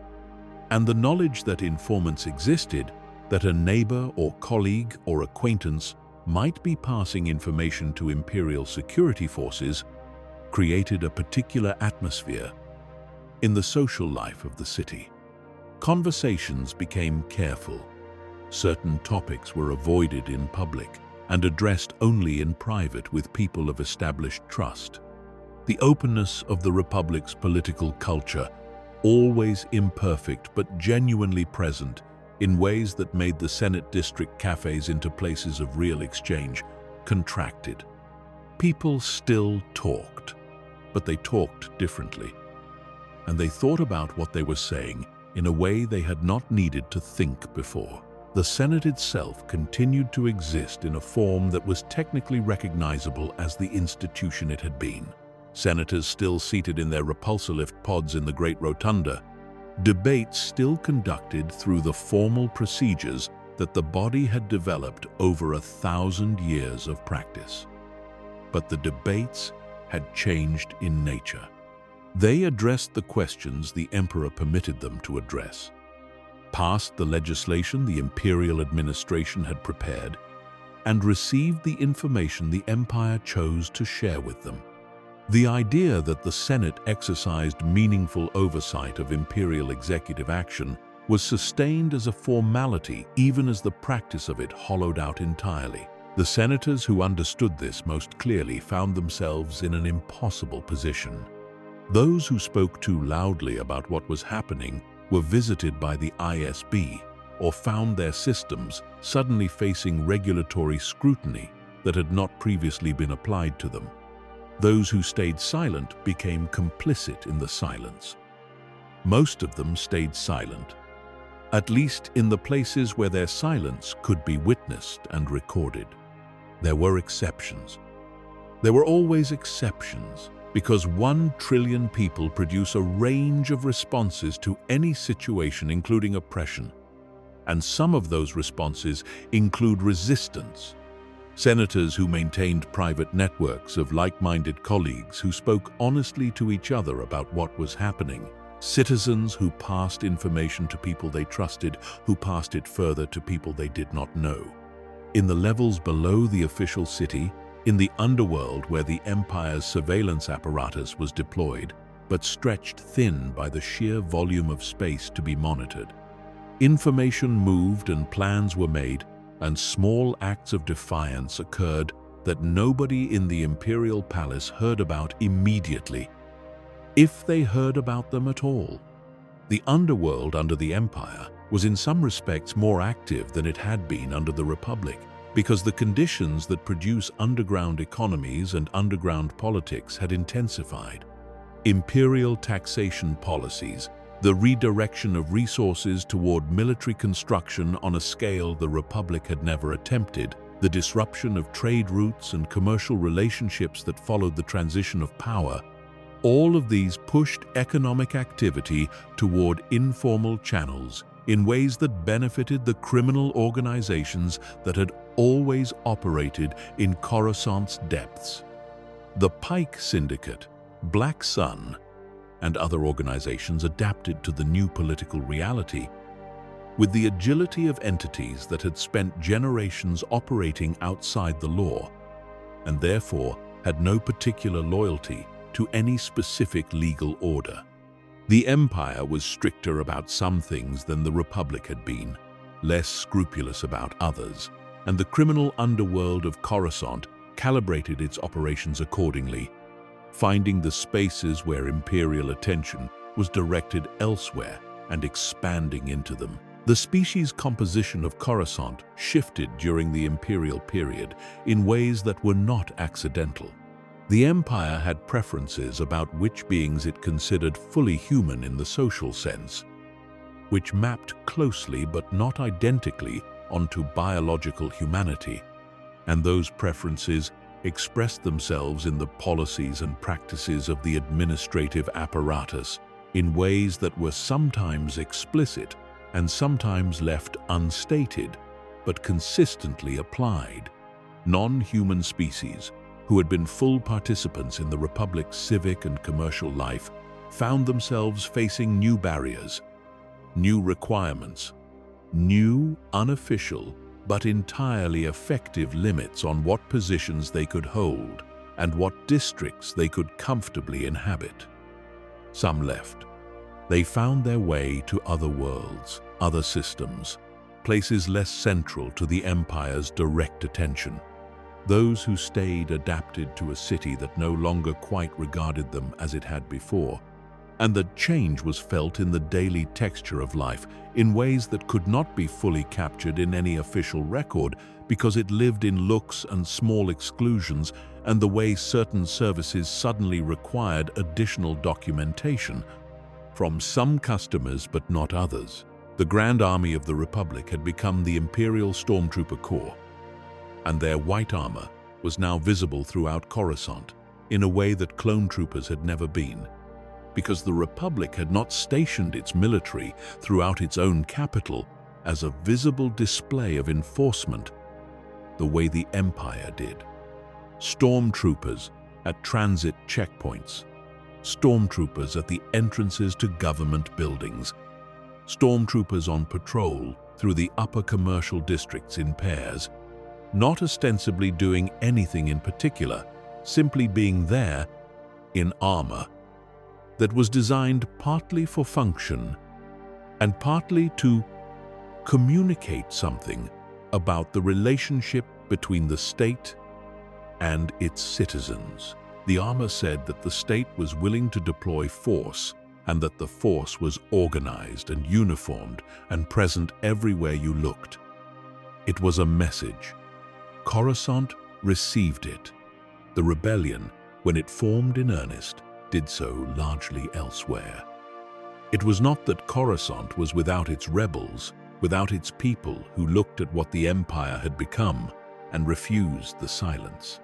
and the knowledge that informants existed, that a neighbor or colleague or acquaintance might be passing information to Imperial security forces, created a particular atmosphere in the social life of the city. Conversations became careful. Certain topics were avoided in public and addressed only in private with people of established trust. The openness of the Republic's political culture, always imperfect but genuinely present in ways that made the Senate district cafes into places of real exchange, contracted. People still talked, but they talked differently, and they thought about what they were saying in a way they had not needed to think before. The Senate itself continued to exist in a form that was technically recognizable as the institution it had been. Senators still seated in their repulsor-lift pods in the Great Rotunda, debates still conducted through the formal procedures that the body had developed over 1,000 years of practice. But the debates had changed in nature. They addressed the questions the Emperor permitted them to address, passed the legislation the Imperial administration had prepared, and received the information the Empire chose to share with them. The idea that the Senate exercised meaningful oversight of Imperial executive action was sustained as a formality even as the practice of it hollowed out entirely. The senators who understood this most clearly found themselves in an impossible position. Those who spoke too loudly about what was happening were visited by the ISB or found their systems suddenly facing regulatory scrutiny that had not previously been applied to them. Those who stayed silent became complicit in the silence. Most of them stayed silent, at least in the places where their silence could be witnessed and recorded. There were exceptions. There were always exceptions, because 1 trillion people produce a range of responses to any situation, including oppression. And some of those responses include resistance. Senators who maintained private networks of like-minded colleagues who spoke honestly to each other about what was happening. Citizens who passed information to people they trusted, who passed it further to people they did not know. In the levels below the official city, in the underworld where the Empire's surveillance apparatus was deployed, but stretched thin by the sheer volume of space to be monitored. Information moved and plans were made, and small acts of defiance occurred that nobody in the Imperial Palace heard about immediately, if they heard about them at all. The underworld under the Empire was in some respects more active than it had been under the Republic, because the conditions that produce underground economies and underground politics had intensified. Imperial taxation policies, the redirection of resources toward military construction on a scale the Republic had never attempted, the disruption of trade routes and commercial relationships that followed the transition of power, all of these pushed economic activity toward informal channels in ways that benefited the criminal organizations that had always operated in Coruscant's depths. The Pike Syndicate, Black Sun, and other organizations adapted to the new political reality with the agility of entities that had spent generations operating outside the law and therefore had no particular loyalty to any specific legal order. The Empire was stricter about some things than the Republic had been, less scrupulous about others, and the criminal underworld of Coruscant calibrated its operations accordingly, finding the spaces where Imperial attention was directed elsewhere and expanding into them. The species composition of Coruscant shifted during the imperial period in ways that were not accidental. The Empire had preferences about which beings it considered fully human in the social sense, which mapped closely but not identically onto biological humanity, and those preferences expressed themselves in the policies and practices of the administrative apparatus in ways that were sometimes explicit and sometimes left unstated, but consistently applied. Non-human species, who had been full participants in the Republic's civic and commercial life, found themselves facing new barriers, new requirements, new, unofficial, but entirely effective limits on what positions they could hold and what districts they could comfortably inhabit. Some left. They found their way to other worlds, other systems, places less central to the Empire's direct attention. Those who stayed adapted to a city that no longer quite regarded them as it had before, and the change was felt in the daily texture of life in ways that could not be fully captured in any official record because it lived in looks and small exclusions and the way certain services suddenly required additional documentation from some customers but not others. The Grand Army of the Republic had become the Imperial Stormtrooper Corps, and their white armor was now visible throughout Coruscant in a way that clone troopers had never been. Because the Republic had not stationed its military throughout its own capital as a visible display of enforcement the way the Empire did. Stormtroopers at transit checkpoints, stormtroopers at the entrances to government buildings, stormtroopers on patrol through the upper commercial districts in pairs, not ostensibly doing anything in particular, simply being there in armor that was designed partly for function and partly to communicate something about the relationship between the state and its citizens. The armor said that the state was willing to deploy force and that the force was organized and uniformed and present everywhere you looked. It was a message. Coruscant received it. The rebellion, when it formed in earnest, did so largely elsewhere. It was not that Coruscant was without its rebels, without its people who looked at what the Empire had become and refused the silence.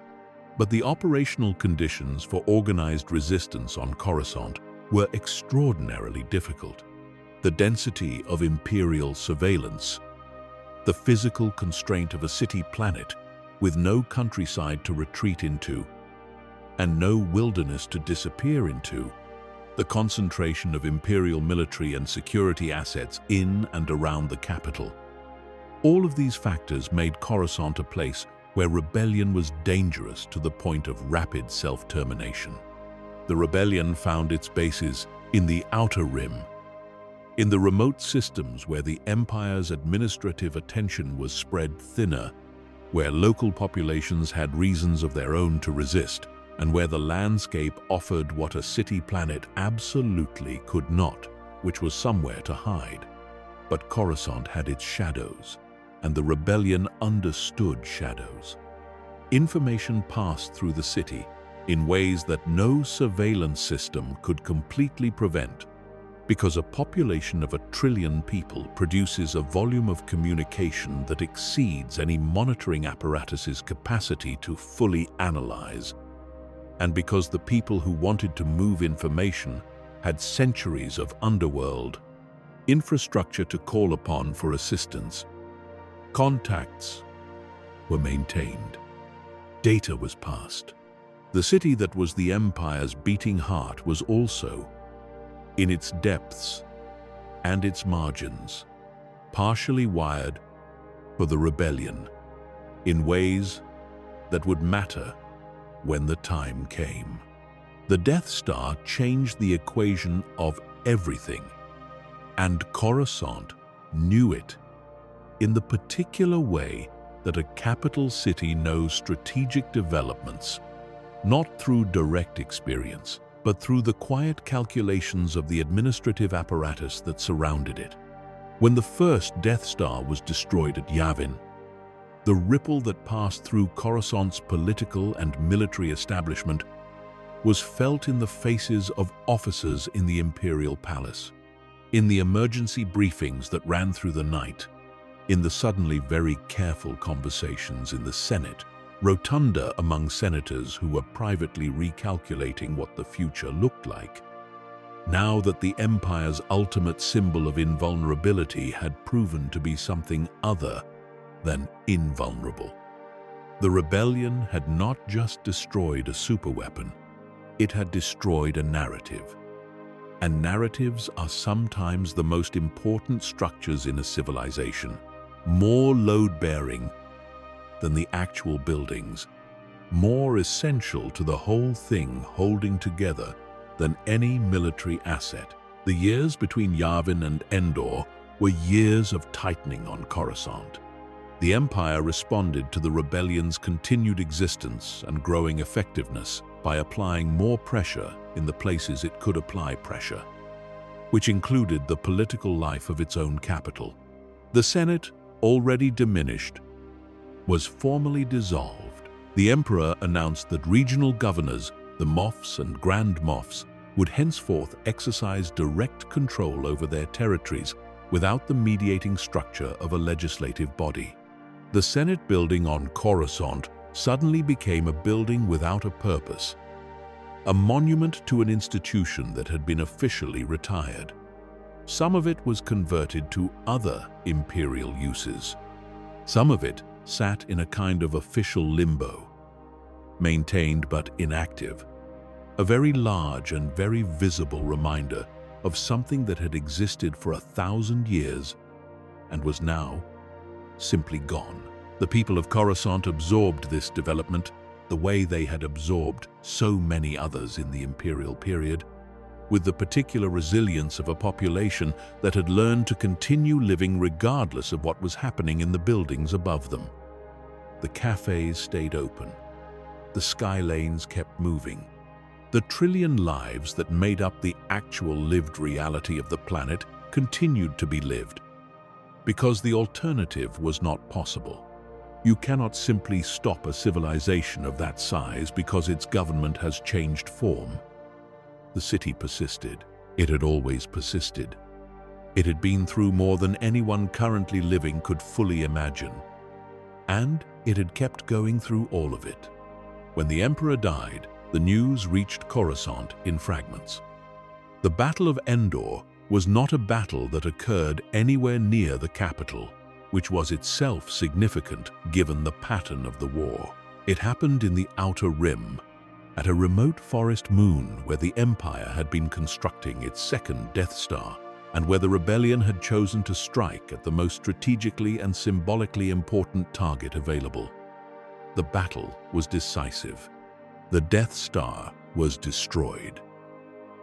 But the operational conditions for organized resistance on Coruscant were extraordinarily difficult. The density of Imperial surveillance, the physical constraint of a city planet with no countryside to retreat into, and no wilderness to disappear into, the concentration of Imperial military and security assets in and around the capital. All of these factors made Coruscant a place where rebellion was dangerous to the point of rapid self-termination. The rebellion found its bases in the Outer Rim, in the remote systems where the Empire's administrative attention was spread thinner, where local populations had reasons of their own to resist, and where the landscape offered what a city planet absolutely could not, which was somewhere to hide. But Coruscant had its shadows, and the rebellion understood shadows. Information passed through the city in ways that no surveillance system could completely prevent, because a population of 1 trillion people produces a volume of communication that exceeds any monitoring apparatus's capacity to fully analyze, and because the people who wanted to move information had centuries of underworld infrastructure to call upon for assistance. Contacts were maintained. Data was passed. The city that was the Empire's beating heart was also, in its depths and its margins, partially wired for the rebellion in ways that would matter when the time came. The Death Star changed the equation of everything, and Coruscant knew it in the particular way that a capital city knows strategic developments, not through direct experience, but through the quiet calculations of the administrative apparatus that surrounded it. When the first Death Star was destroyed at Yavin, the ripple that passed through Coruscant's political and military establishment was felt in the faces of officers in the Imperial Palace, in the emergency briefings that ran through the night, in the suddenly very careful conversations in the Senate, rotunda among senators who were privately recalculating what the future looked like. Now that the Empire's ultimate symbol of invulnerability had proven to be something other than invulnerable. The rebellion had not just destroyed a superweapon, it had destroyed a narrative. And narratives are sometimes the most important structures in a civilization, more load-bearing than the actual buildings, more essential to the whole thing holding together than any military asset. The years between Yavin and Endor were years of tightening on Coruscant. The Empire responded to the rebellion's continued existence and growing effectiveness by applying more pressure in the places it could apply pressure, which included the political life of its own capital. The Senate, already diminished, was formally dissolved. The Emperor announced that regional governors, the Moffs and Grand Moffs, would henceforth exercise direct control over their territories without the mediating structure of a legislative body. The Senate building on Coruscant suddenly became a building without a purpose, a monument to an institution that had been officially retired. Some of it was converted to other imperial uses. Some of it sat in a kind of official limbo, maintained but inactive, a very large and very visible reminder of something that had existed for 1,000 years and was now simply gone. The people of Coruscant absorbed this development the way they had absorbed so many others in the imperial period, with the particular resilience of a population that had learned to continue living regardless of what was happening in the buildings above them. The cafes stayed open. The sky lanes kept moving. The trillion lives that made up the actual lived reality of the planet continued to be lived, because the alternative was not possible. You cannot simply stop a civilization of that size because its government has changed form. The city persisted. It had always persisted. It had been through more than anyone currently living could fully imagine. And it had kept going through all of it. When the Emperor died, the news reached Coruscant in fragments. The Battle of Endor was not a battle that occurred anywhere near the capital, which was itself significant given the pattern of the war. It happened in the Outer Rim, at a remote forest moon where the Empire had been constructing its second Death Star, and where the rebellion had chosen to strike at the most strategically and symbolically important target available. The battle was decisive. The Death Star was destroyed.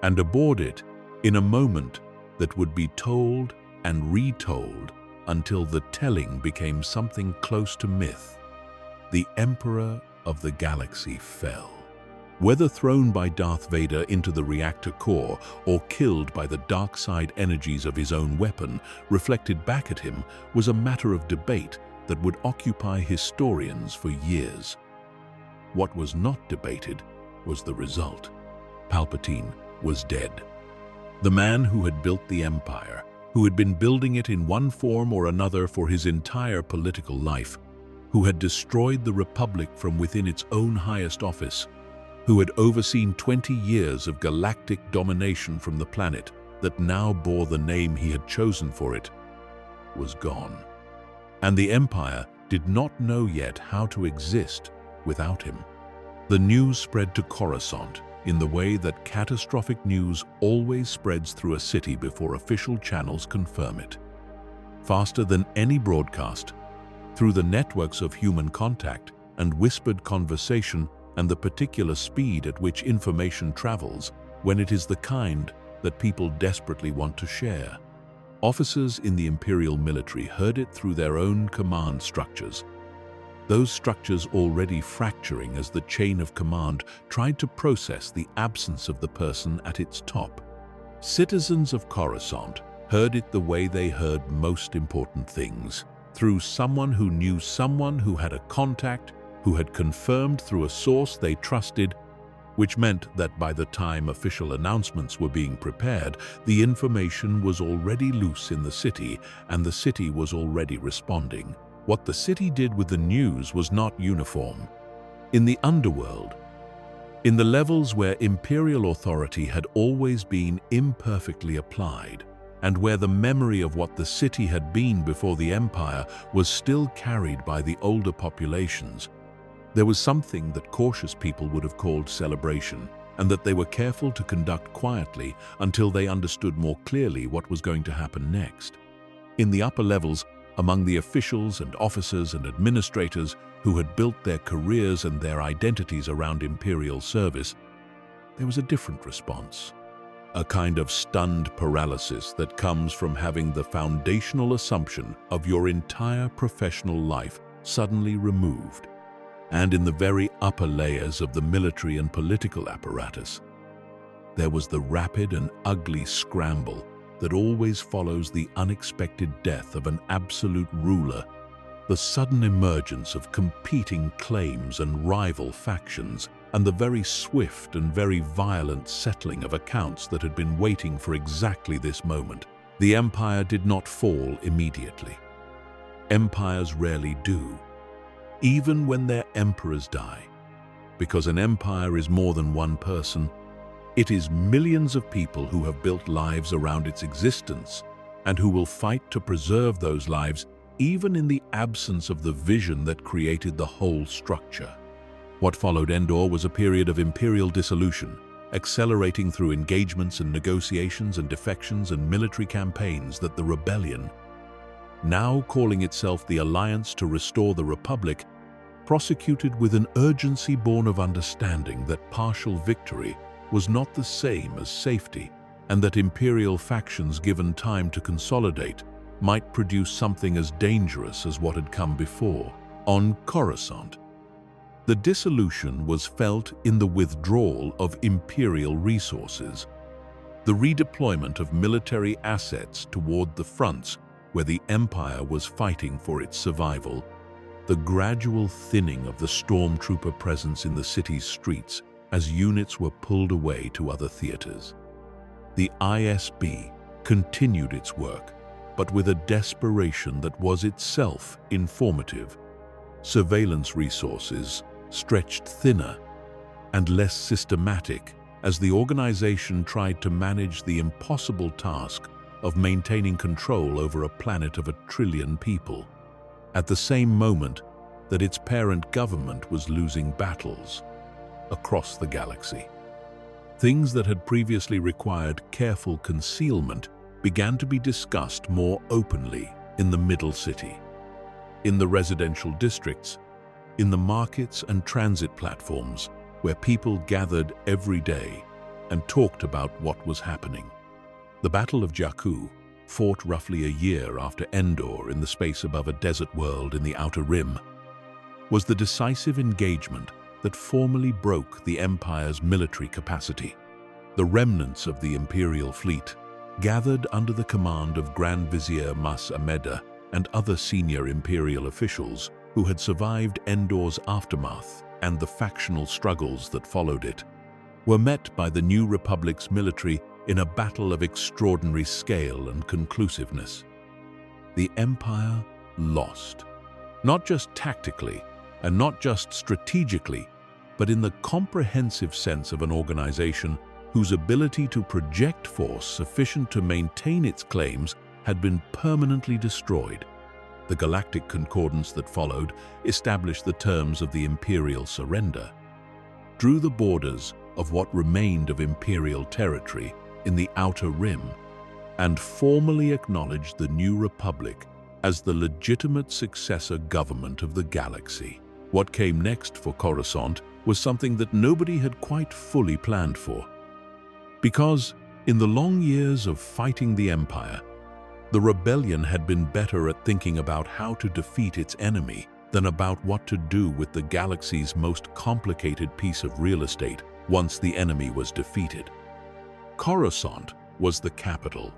And aboard it, in a moment that would be told and retold until the telling became something close to myth, the Emperor of the Galaxy fell. Whether thrown by Darth Vader into the reactor core or killed by the dark side energies of his own weapon reflected back at him was a matter of debate that would occupy historians for years. What was not debated was the result. Palpatine was dead. The man who had built the Empire, who had been building it in one form or another for his entire political life, who had destroyed the Republic from within its own highest office, who had overseen 20 years of galactic domination from the planet that now bore the name he had chosen for it, was gone. And the Empire did not know yet how to exist without him. The news spread to Coruscant in the way that catastrophic news always spreads through a city before official channels confirm it. Faster than any broadcast, through the networks of human contact and whispered conversation and the particular speed at which information travels when it is the kind that people desperately want to share. Officers in the Imperial military heard it through their own command structures. Those structures already fracturing as the chain of command tried to process the absence of the person at its top. Citizens of Coruscant heard it the way they heard most important things, through someone who knew someone who had a contact, who had confirmed through a source they trusted, which meant that by the time official announcements were being prepared, the information was already loose in the city, and the city was already responding. What the city did with the news was not uniform. In the underworld, in the levels where imperial authority had always been imperfectly applied, and where the memory of what the city had been before the empire was still carried by the older populations, there was something that cautious people would have called celebration, and that they were careful to conduct quietly until they understood more clearly what was going to happen next. In the upper levels, among the officials and officers and administrators who had built their careers and their identities around imperial service, there was a different response. A kind of stunned paralysis that comes from having the foundational assumption of your entire professional life suddenly removed. And in the very upper layers of the military and political apparatus, there was the rapid and ugly scramble that always follows the unexpected death of an absolute ruler, the sudden emergence of competing claims and rival factions, and the very swift and very violent settling of accounts that had been waiting for exactly this moment. The empire did not fall immediately. Empires rarely do, even when their emperors die, because an empire is more than one person. It is millions of people who have built lives around its existence and who will fight to preserve those lives even in the absence of the vision that created the whole structure. What followed Endor was a period of imperial dissolution, accelerating through engagements and negotiations and defections and military campaigns that the rebellion, now calling itself the Alliance to Restore the Republic, prosecuted with an urgency born of understanding that partial victory was not the same as safety, and that imperial factions given time to consolidate might produce something as dangerous as what had come before. On Coruscant, the dissolution was felt in the withdrawal of imperial resources, the redeployment of military assets toward the fronts where the empire was fighting for its survival, the gradual thinning of the stormtrooper presence in the city's streets as units were pulled away to other theaters. The ISB continued its work, but with a desperation that was itself informative. Surveillance resources stretched thinner and less systematic as the organization tried to manage the impossible task of maintaining control over a planet of 1 trillion people, at the same moment that its parent government was losing battles across the galaxy. Things that had previously required careful concealment began to be discussed more openly in the middle city, in the residential districts, in the markets and transit platforms where people gathered every day and talked about what was happening. The Battle of Jakku, fought roughly a year after Endor in the space above a desert world in the Outer Rim, was the decisive engagement that formally broke the Empire's military capacity. The remnants of the Imperial fleet, gathered under the command of Grand Vizier Mas Ameda and other senior Imperial officials who had survived Endor's aftermath and the factional struggles that followed it, were met by the New Republic's military in a battle of extraordinary scale and conclusiveness. The Empire lost, not just tactically and not just strategically, but in the comprehensive sense of an organization whose ability to project force sufficient to maintain its claims had been permanently destroyed. The Galactic Concordance that followed established the terms of the Imperial surrender, drew the borders of what remained of Imperial territory in the Outer Rim, and formally acknowledged the New Republic as the legitimate successor government of the galaxy. What came next for Coruscant was something that nobody had quite fully planned for. Because, in the long years of fighting the Empire, the rebellion had been better at thinking about how to defeat its enemy than about what to do with the galaxy's most complicated piece of real estate once the enemy was defeated. Coruscant was the capital.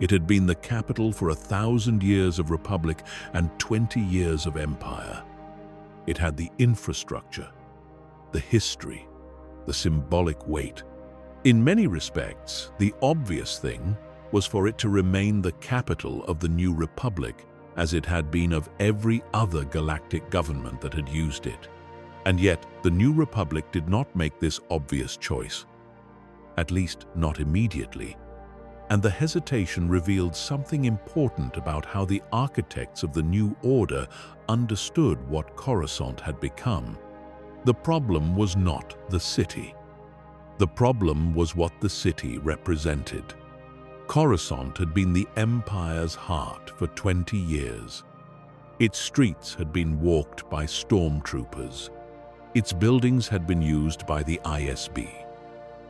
It had been the capital for 1,000 years of republic and 20 years of empire. It had the infrastructure, the history, the symbolic weight. In many respects, the obvious thing was for it to remain the capital of the new republic, as it had been of every other galactic government that had used it. And yet, the new republic did not make this obvious choice, at least not immediately. And the hesitation revealed something important about how the architects of the new order understood what Coruscant had become. The problem was not the city. The problem was what the city represented. Coruscant had been the Empire's heart for 20 years. Its streets had been walked by stormtroopers. Its buildings had been used by the ISB.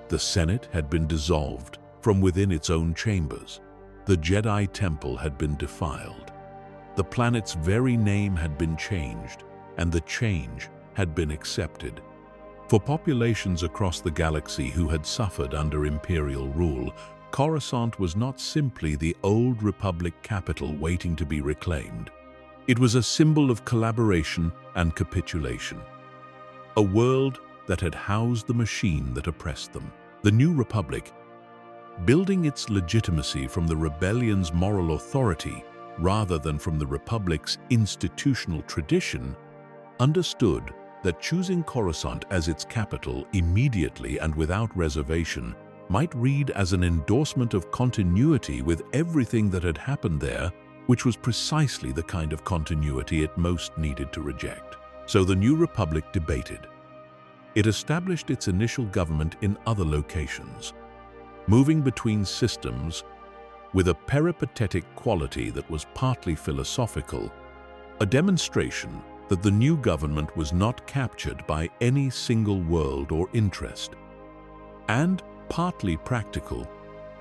The Senate had been dissolved from within its own chambers. The Jedi Temple had been defiled. The planet's very name had been changed, and the change had been accepted. For populations across the galaxy who had suffered under Imperial rule, Coruscant was not simply the old Republic capital waiting to be reclaimed. It was a symbol of collaboration and capitulation. A world that had housed the machine that oppressed them. The new Republic, building its legitimacy from the rebellion's moral authority rather than from the Republic's institutional tradition, understood that choosing Coruscant as its capital immediately and without reservation might read as an endorsement of continuity with everything that had happened there, which was precisely the kind of continuity it most needed to reject. So the new Republic debated. It established its initial government in other locations, moving between systems with a peripatetic quality that was partly philosophical, a demonstration that the new government was not captured by any single world or interest, and partly practical,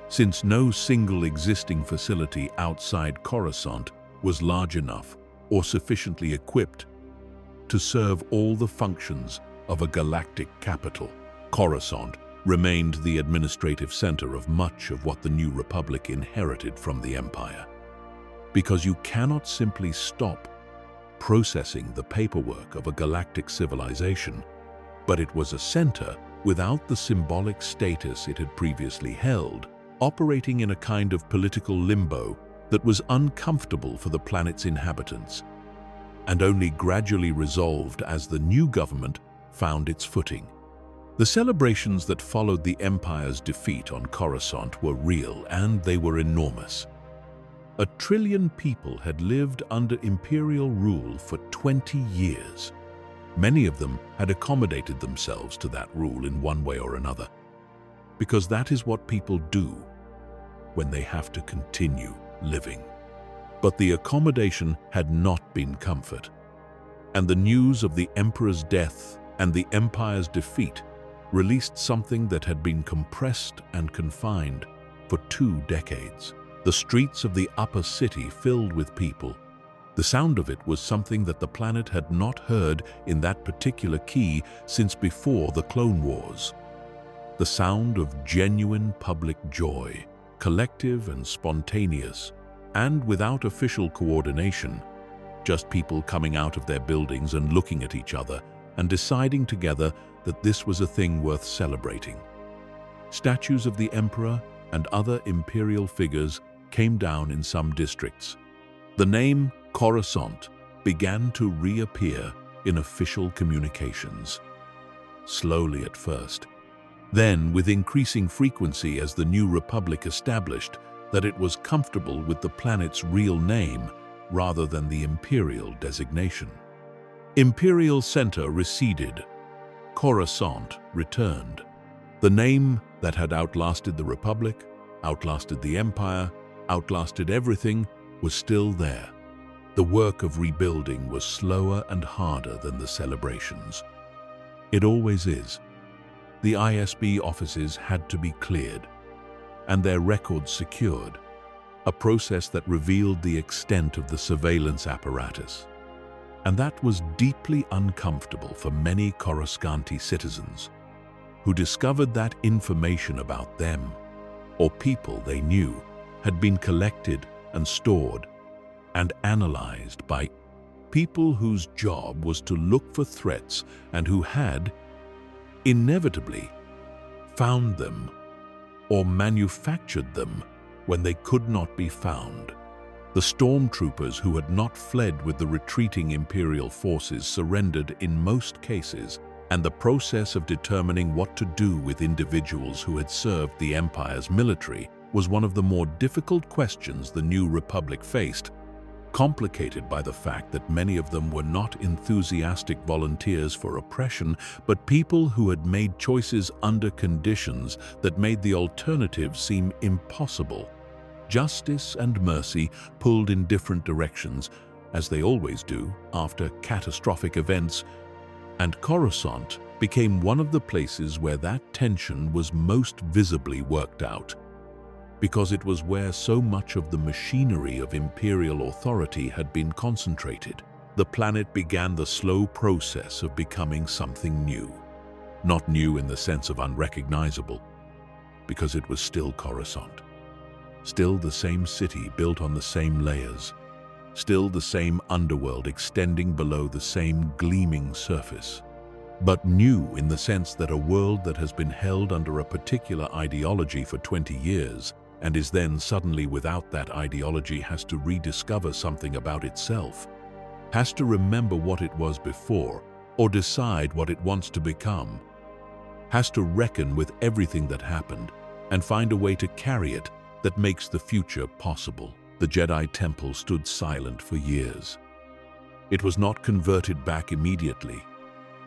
since no single existing facility outside Coruscant was large enough or sufficiently equipped to serve all the functions of a galactic capital. Coruscant remained the administrative center of much of what the new Republic inherited from the Empire. Because you cannot simply stop processing the paperwork of a galactic civilization, but it was a center without the symbolic status it had previously held, operating in a kind of political limbo that was uncomfortable for the planet's inhabitants, and only gradually resolved as the new government found its footing. The celebrations that followed the Empire's defeat on Coruscant were real, and they were enormous. 1 trillion people had lived under Imperial rule for 20 years. Many of them had accommodated themselves to that rule in one way or another, because that is what people do when they have to continue living. But the accommodation had not been comfort, and the news of the Emperor's death and the Empire's defeat released something that had been compressed and confined for 2 decades. The streets of the upper city filled with people. The sound of it was something that the planet had not heard in that particular key since before the Clone Wars. The sound of genuine public joy, collective and spontaneous, and without official coordination, just people coming out of their buildings and looking at each other and deciding together that this was a thing worth celebrating. Statues of the Emperor and other imperial figures came down in some districts. The name Coruscant began to reappear in official communications. Slowly at first, then with increasing frequency as the new Republic established that it was comfortable with the planet's real name rather than the Imperial designation. Imperial Center receded. Coruscant returned. The name that had outlasted the Republic, outlasted the Empire, outlasted everything, was still there. The work of rebuilding was slower and harder than the celebrations. It always is. The ISB offices had to be cleared, and their records secured, a process that revealed the extent of the surveillance apparatus. And that was deeply uncomfortable for many Coruscanti citizens who discovered that information about them, or people they knew, had been collected and stored and analyzed by people whose job was to look for threats and who had, inevitably, found them or manufactured them when they could not be found. The stormtroopers who had not fled with the retreating Imperial forces surrendered in most cases, and the process of determining what to do with individuals who had served the Empire's military was one of the more difficult questions the New Republic faced, complicated by the fact that many of them were not enthusiastic volunteers for oppression, but people who had made choices under conditions that made the alternative seem impossible. Justice and mercy pulled in different directions, as they always do after catastrophic events, and Coruscant became one of the places where that tension was most visibly worked out, because it was where so much of the machinery of Imperial authority had been concentrated. The planet began the slow process of becoming something new. Not new in the sense of unrecognizable, because it was still Coruscant. Still the same city built on the same layers. Still the same underworld extending below the same gleaming surface. But new in the sense that a world that has been held under a particular ideology for 20 years and is then suddenly without that ideology has to rediscover something about itself, has to remember what it was before or decide what it wants to become, has to reckon with everything that happened and find a way to carry it that makes the future possible. The Jedi Temple stood silent for years. It was not converted back immediately,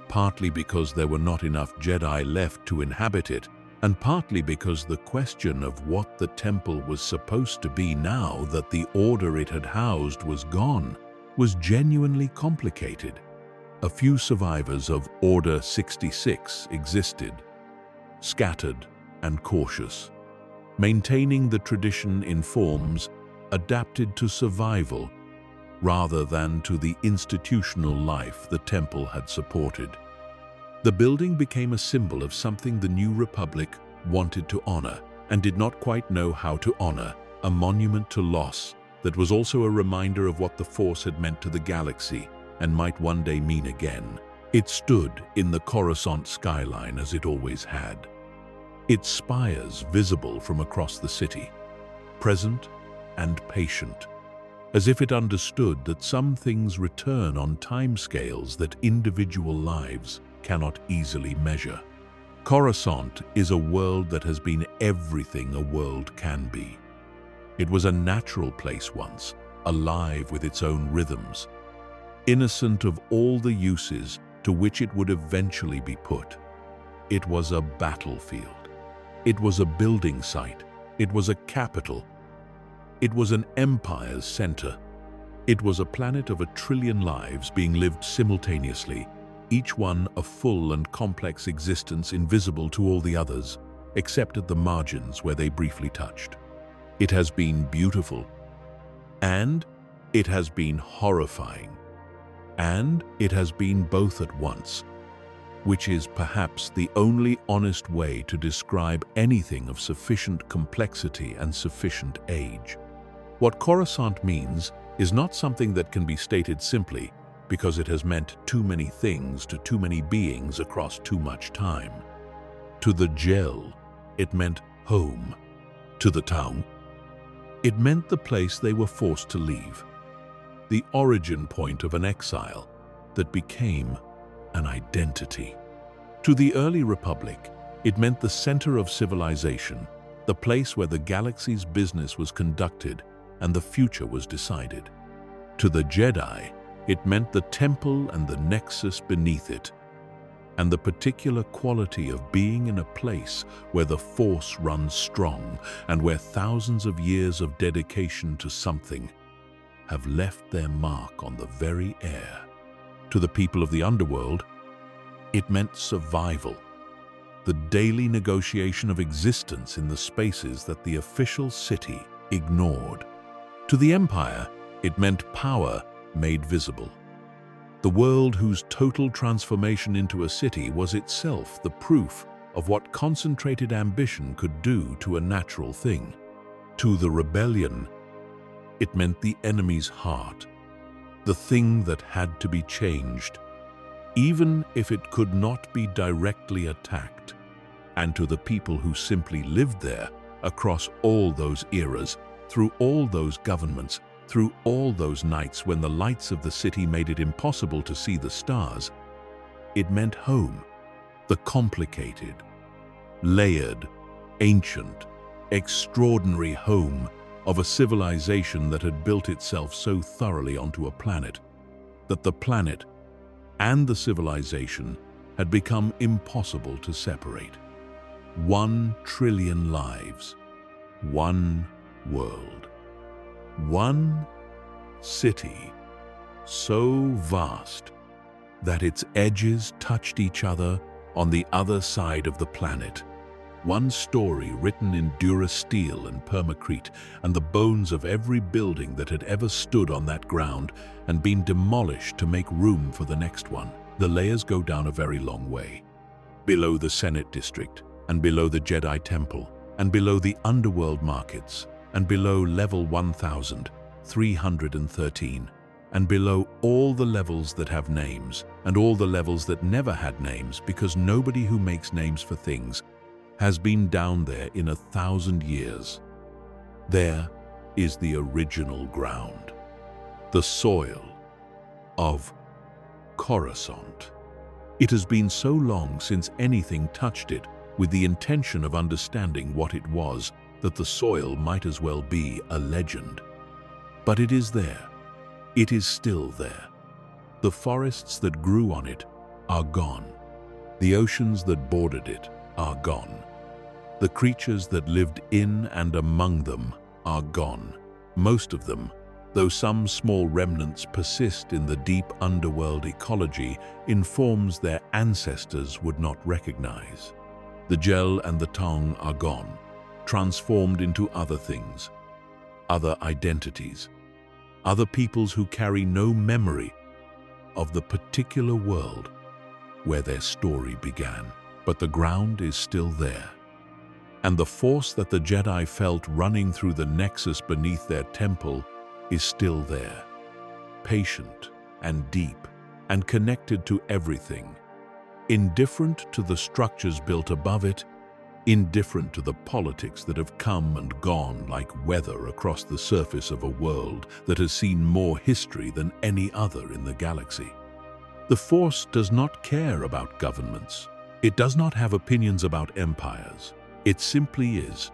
partly because there were not enough Jedi left to inhabit it, and partly because the question of what the temple was supposed to be now that the order it had housed was gone was genuinely complicated. A few survivors of Order 66 existed, scattered and cautious, maintaining the tradition in forms adapted to survival rather than to the institutional life the temple had supported. The building became a symbol of something the New Republic wanted to honor and did not quite know how to honor, a monument to loss that was also a reminder of what the Force had meant to the galaxy and might one day mean again. It stood in the Coruscant skyline as it always had, its spires visible from across the city, present and patient, as if it understood that some things return on timescales that individual lives cannot easily measure. Coruscant is a world that has been everything a world can be. It was a natural place once, alive with its own rhythms, innocent of all the uses to which it would eventually be put. It was a battlefield. It was a building site. It was a capital. It was an empire's center. It was a planet of 1 trillion lives being lived simultaneously, each one a full and complex existence invisible to all the others, except at the margins where they briefly touched. It has been beautiful, and it has been horrifying, and it has been both at once, which is perhaps the only honest way to describe anything of sufficient complexity and sufficient age. What Coruscant means is not something that can be stated simply because it has meant too many things to too many beings across too much time. To the Jel, it meant home. To the town, it meant the place they were forced to leave, the origin point of an exile that became an identity. To the early Republic, it meant the center of civilization, the place where the galaxy's business was conducted and the future was decided. To the Jedi, it meant the temple and the nexus beneath it, and the particular quality of being in a place where the Force runs strong and where thousands of years of dedication to something have left their mark on the very air. To the people of the underworld, it meant survival, the daily negotiation of existence in the spaces that the official city ignored. To the Empire, it meant power made visible. The world whose total transformation into a city was itself the proof of what concentrated ambition could do to a natural thing. To the rebellion, it meant the enemy's heart, the thing that had to be changed, even if it could not be directly attacked. And to the people who simply lived there, across all those eras, through all those governments, through all those nights when the lights of the city made it impossible to see the stars, it meant home, the complicated, layered, ancient, extraordinary home of a civilization that had built itself so thoroughly onto a planet that the planet and the civilization had become impossible to separate. 1 trillion lives, one world, one city, so vast that its edges touched each other on the other side of the planet. One story written in Durasteel and permacrete, and the bones of every building that had ever stood on that ground and been demolished to make room for the next one. The layers go down a very long way. Below the Senate District, and below the Jedi Temple, and below the underworld markets, and below level 1313, and below all the levels that have names, and all the levels that never had names, because nobody who makes names for things has been down there in 1,000 years. There is the original ground, the soil of Coruscant. It has been so long since anything touched it with the intention of understanding what it was that the soil might as well be a legend. But it is there. It is still there. The forests that grew on it are gone. The oceans that bordered it are gone. The creatures that lived in and among them are gone. Most of them, though some small remnants persist in the deep underworld ecology in forms their ancestors would not recognize. The gel and the tongue are gone, transformed into other things, other identities, other peoples who carry no memory of the particular world where their story began. But the ground is still there, and the force that the Jedi felt running through the nexus beneath their temple is still there, patient and deep and connected to everything, indifferent to the structures built above it, indifferent to the politics that have come and gone like weather across the surface of a world that has seen more history than any other in the galaxy. The Force does not care about governments. It does not have opinions about empires. It simply is,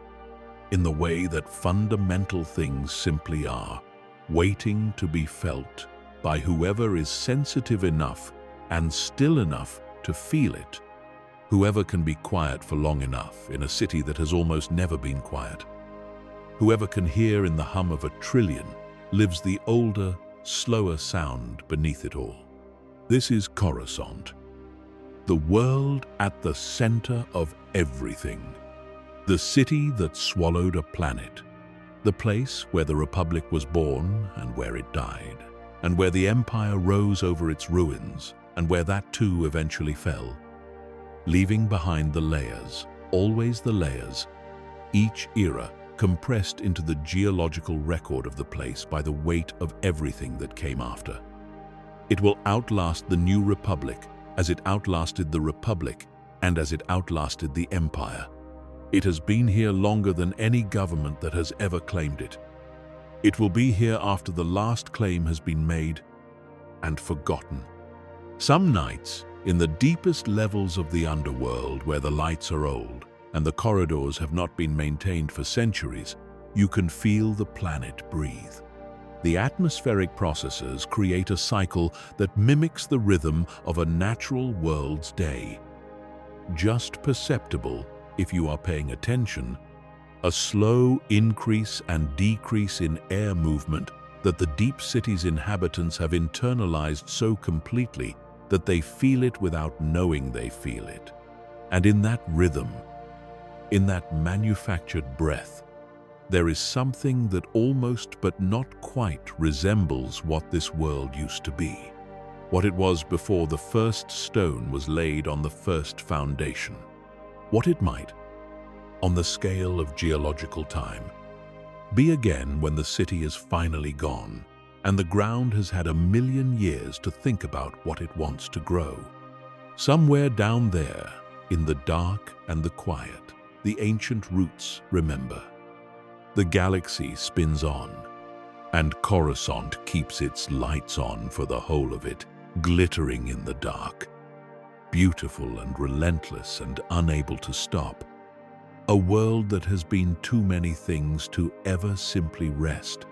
in the way that fundamental things simply are, waiting to be felt by whoever is sensitive enough and still enough to feel it, whoever can be quiet for long enough in a city that has almost never been quiet, whoever can hear in the hum of a trillion lives the older, slower sound beneath it all. This is Coruscant, the world at the center of everything, the city that swallowed a planet, the place where the Republic was born and where it died, and where the Empire rose over its ruins, and where that too eventually fell, leaving behind the layers, always the layers, each era compressed into the geological record of the place by the weight of everything that came after. It will outlast the New Republic as it outlasted the Republic and as it outlasted the Empire. It has been here longer than any government that has ever claimed it. It will be here after the last claim has been made and forgotten. Some nights, in the deepest levels of the underworld where the lights are old and the corridors have not been maintained for centuries, you can feel the planet breathe. The atmospheric processes create a cycle that mimics the rhythm of a natural world's day. Just perceptible, if you are paying attention, a slow increase and decrease in air movement that the deep city's inhabitants have internalized so completely that they feel it without knowing they feel it. And in that rhythm, in that manufactured breath, there is something that almost but not quite resembles what this world used to be, what it was before the first stone was laid on the first foundation, what it might, on the scale of geological time, Be again when the city is finally gone, and the ground has had 1,000,000 years to think about what it wants to grow. Somewhere down there, in the dark and the quiet, the ancient roots remember. The galaxy spins on, and Coruscant keeps its lights on for the whole of it, glittering in the dark, beautiful and relentless and unable to stop. A world that has been too many things to ever simply rest,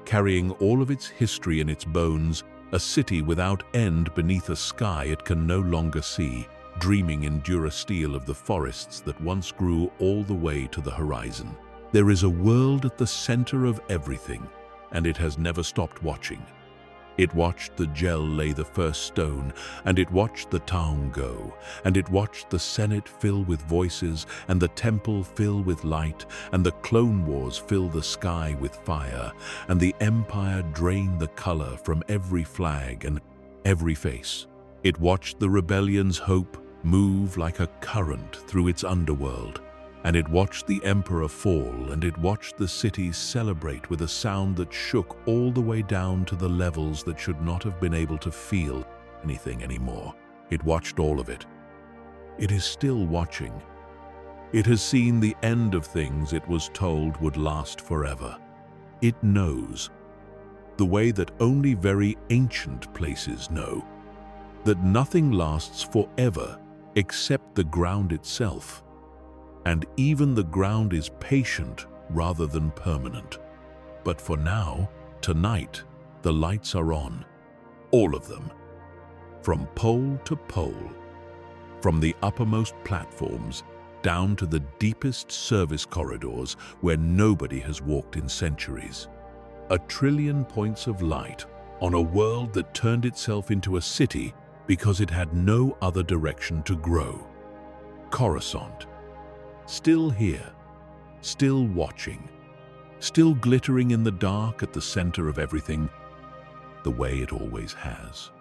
carrying all of its history in its bones, a city without end beneath a sky it can no longer see, dreaming in durasteel of the forests that once grew all the way to the horizon. There is a world at the center of everything, and it has never stopped watching. It watched the Gel lay the first stone, and it watched the town go, and it watched the Senate fill with voices, and the temple fill with light, and the Clone Wars fill the sky with fire, and the Empire drain the color from every flag and every face. It watched the rebellion's hope move like a current through its underworld, and it watched the Emperor fall, and it watched the cities celebrate with a sound that shook all the way down to the levels that should not have been able to feel anything anymore. It watched all of it. It is still watching. It has seen the end of things it was told would last forever. It knows, the way that only very ancient places know, that nothing lasts forever except the ground itself. And even the ground is patient rather than permanent. But for now, tonight, the lights are on. All of them. From pole to pole. From the uppermost platforms down to the deepest service corridors where nobody has walked in centuries. 1,000,000,000,000 points of light on a world that turned itself into a city because it had no other direction to grow. Coruscant. Still here, still watching, still glittering in the dark at the center of everything, the way it always has,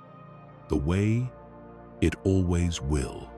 the way it always will.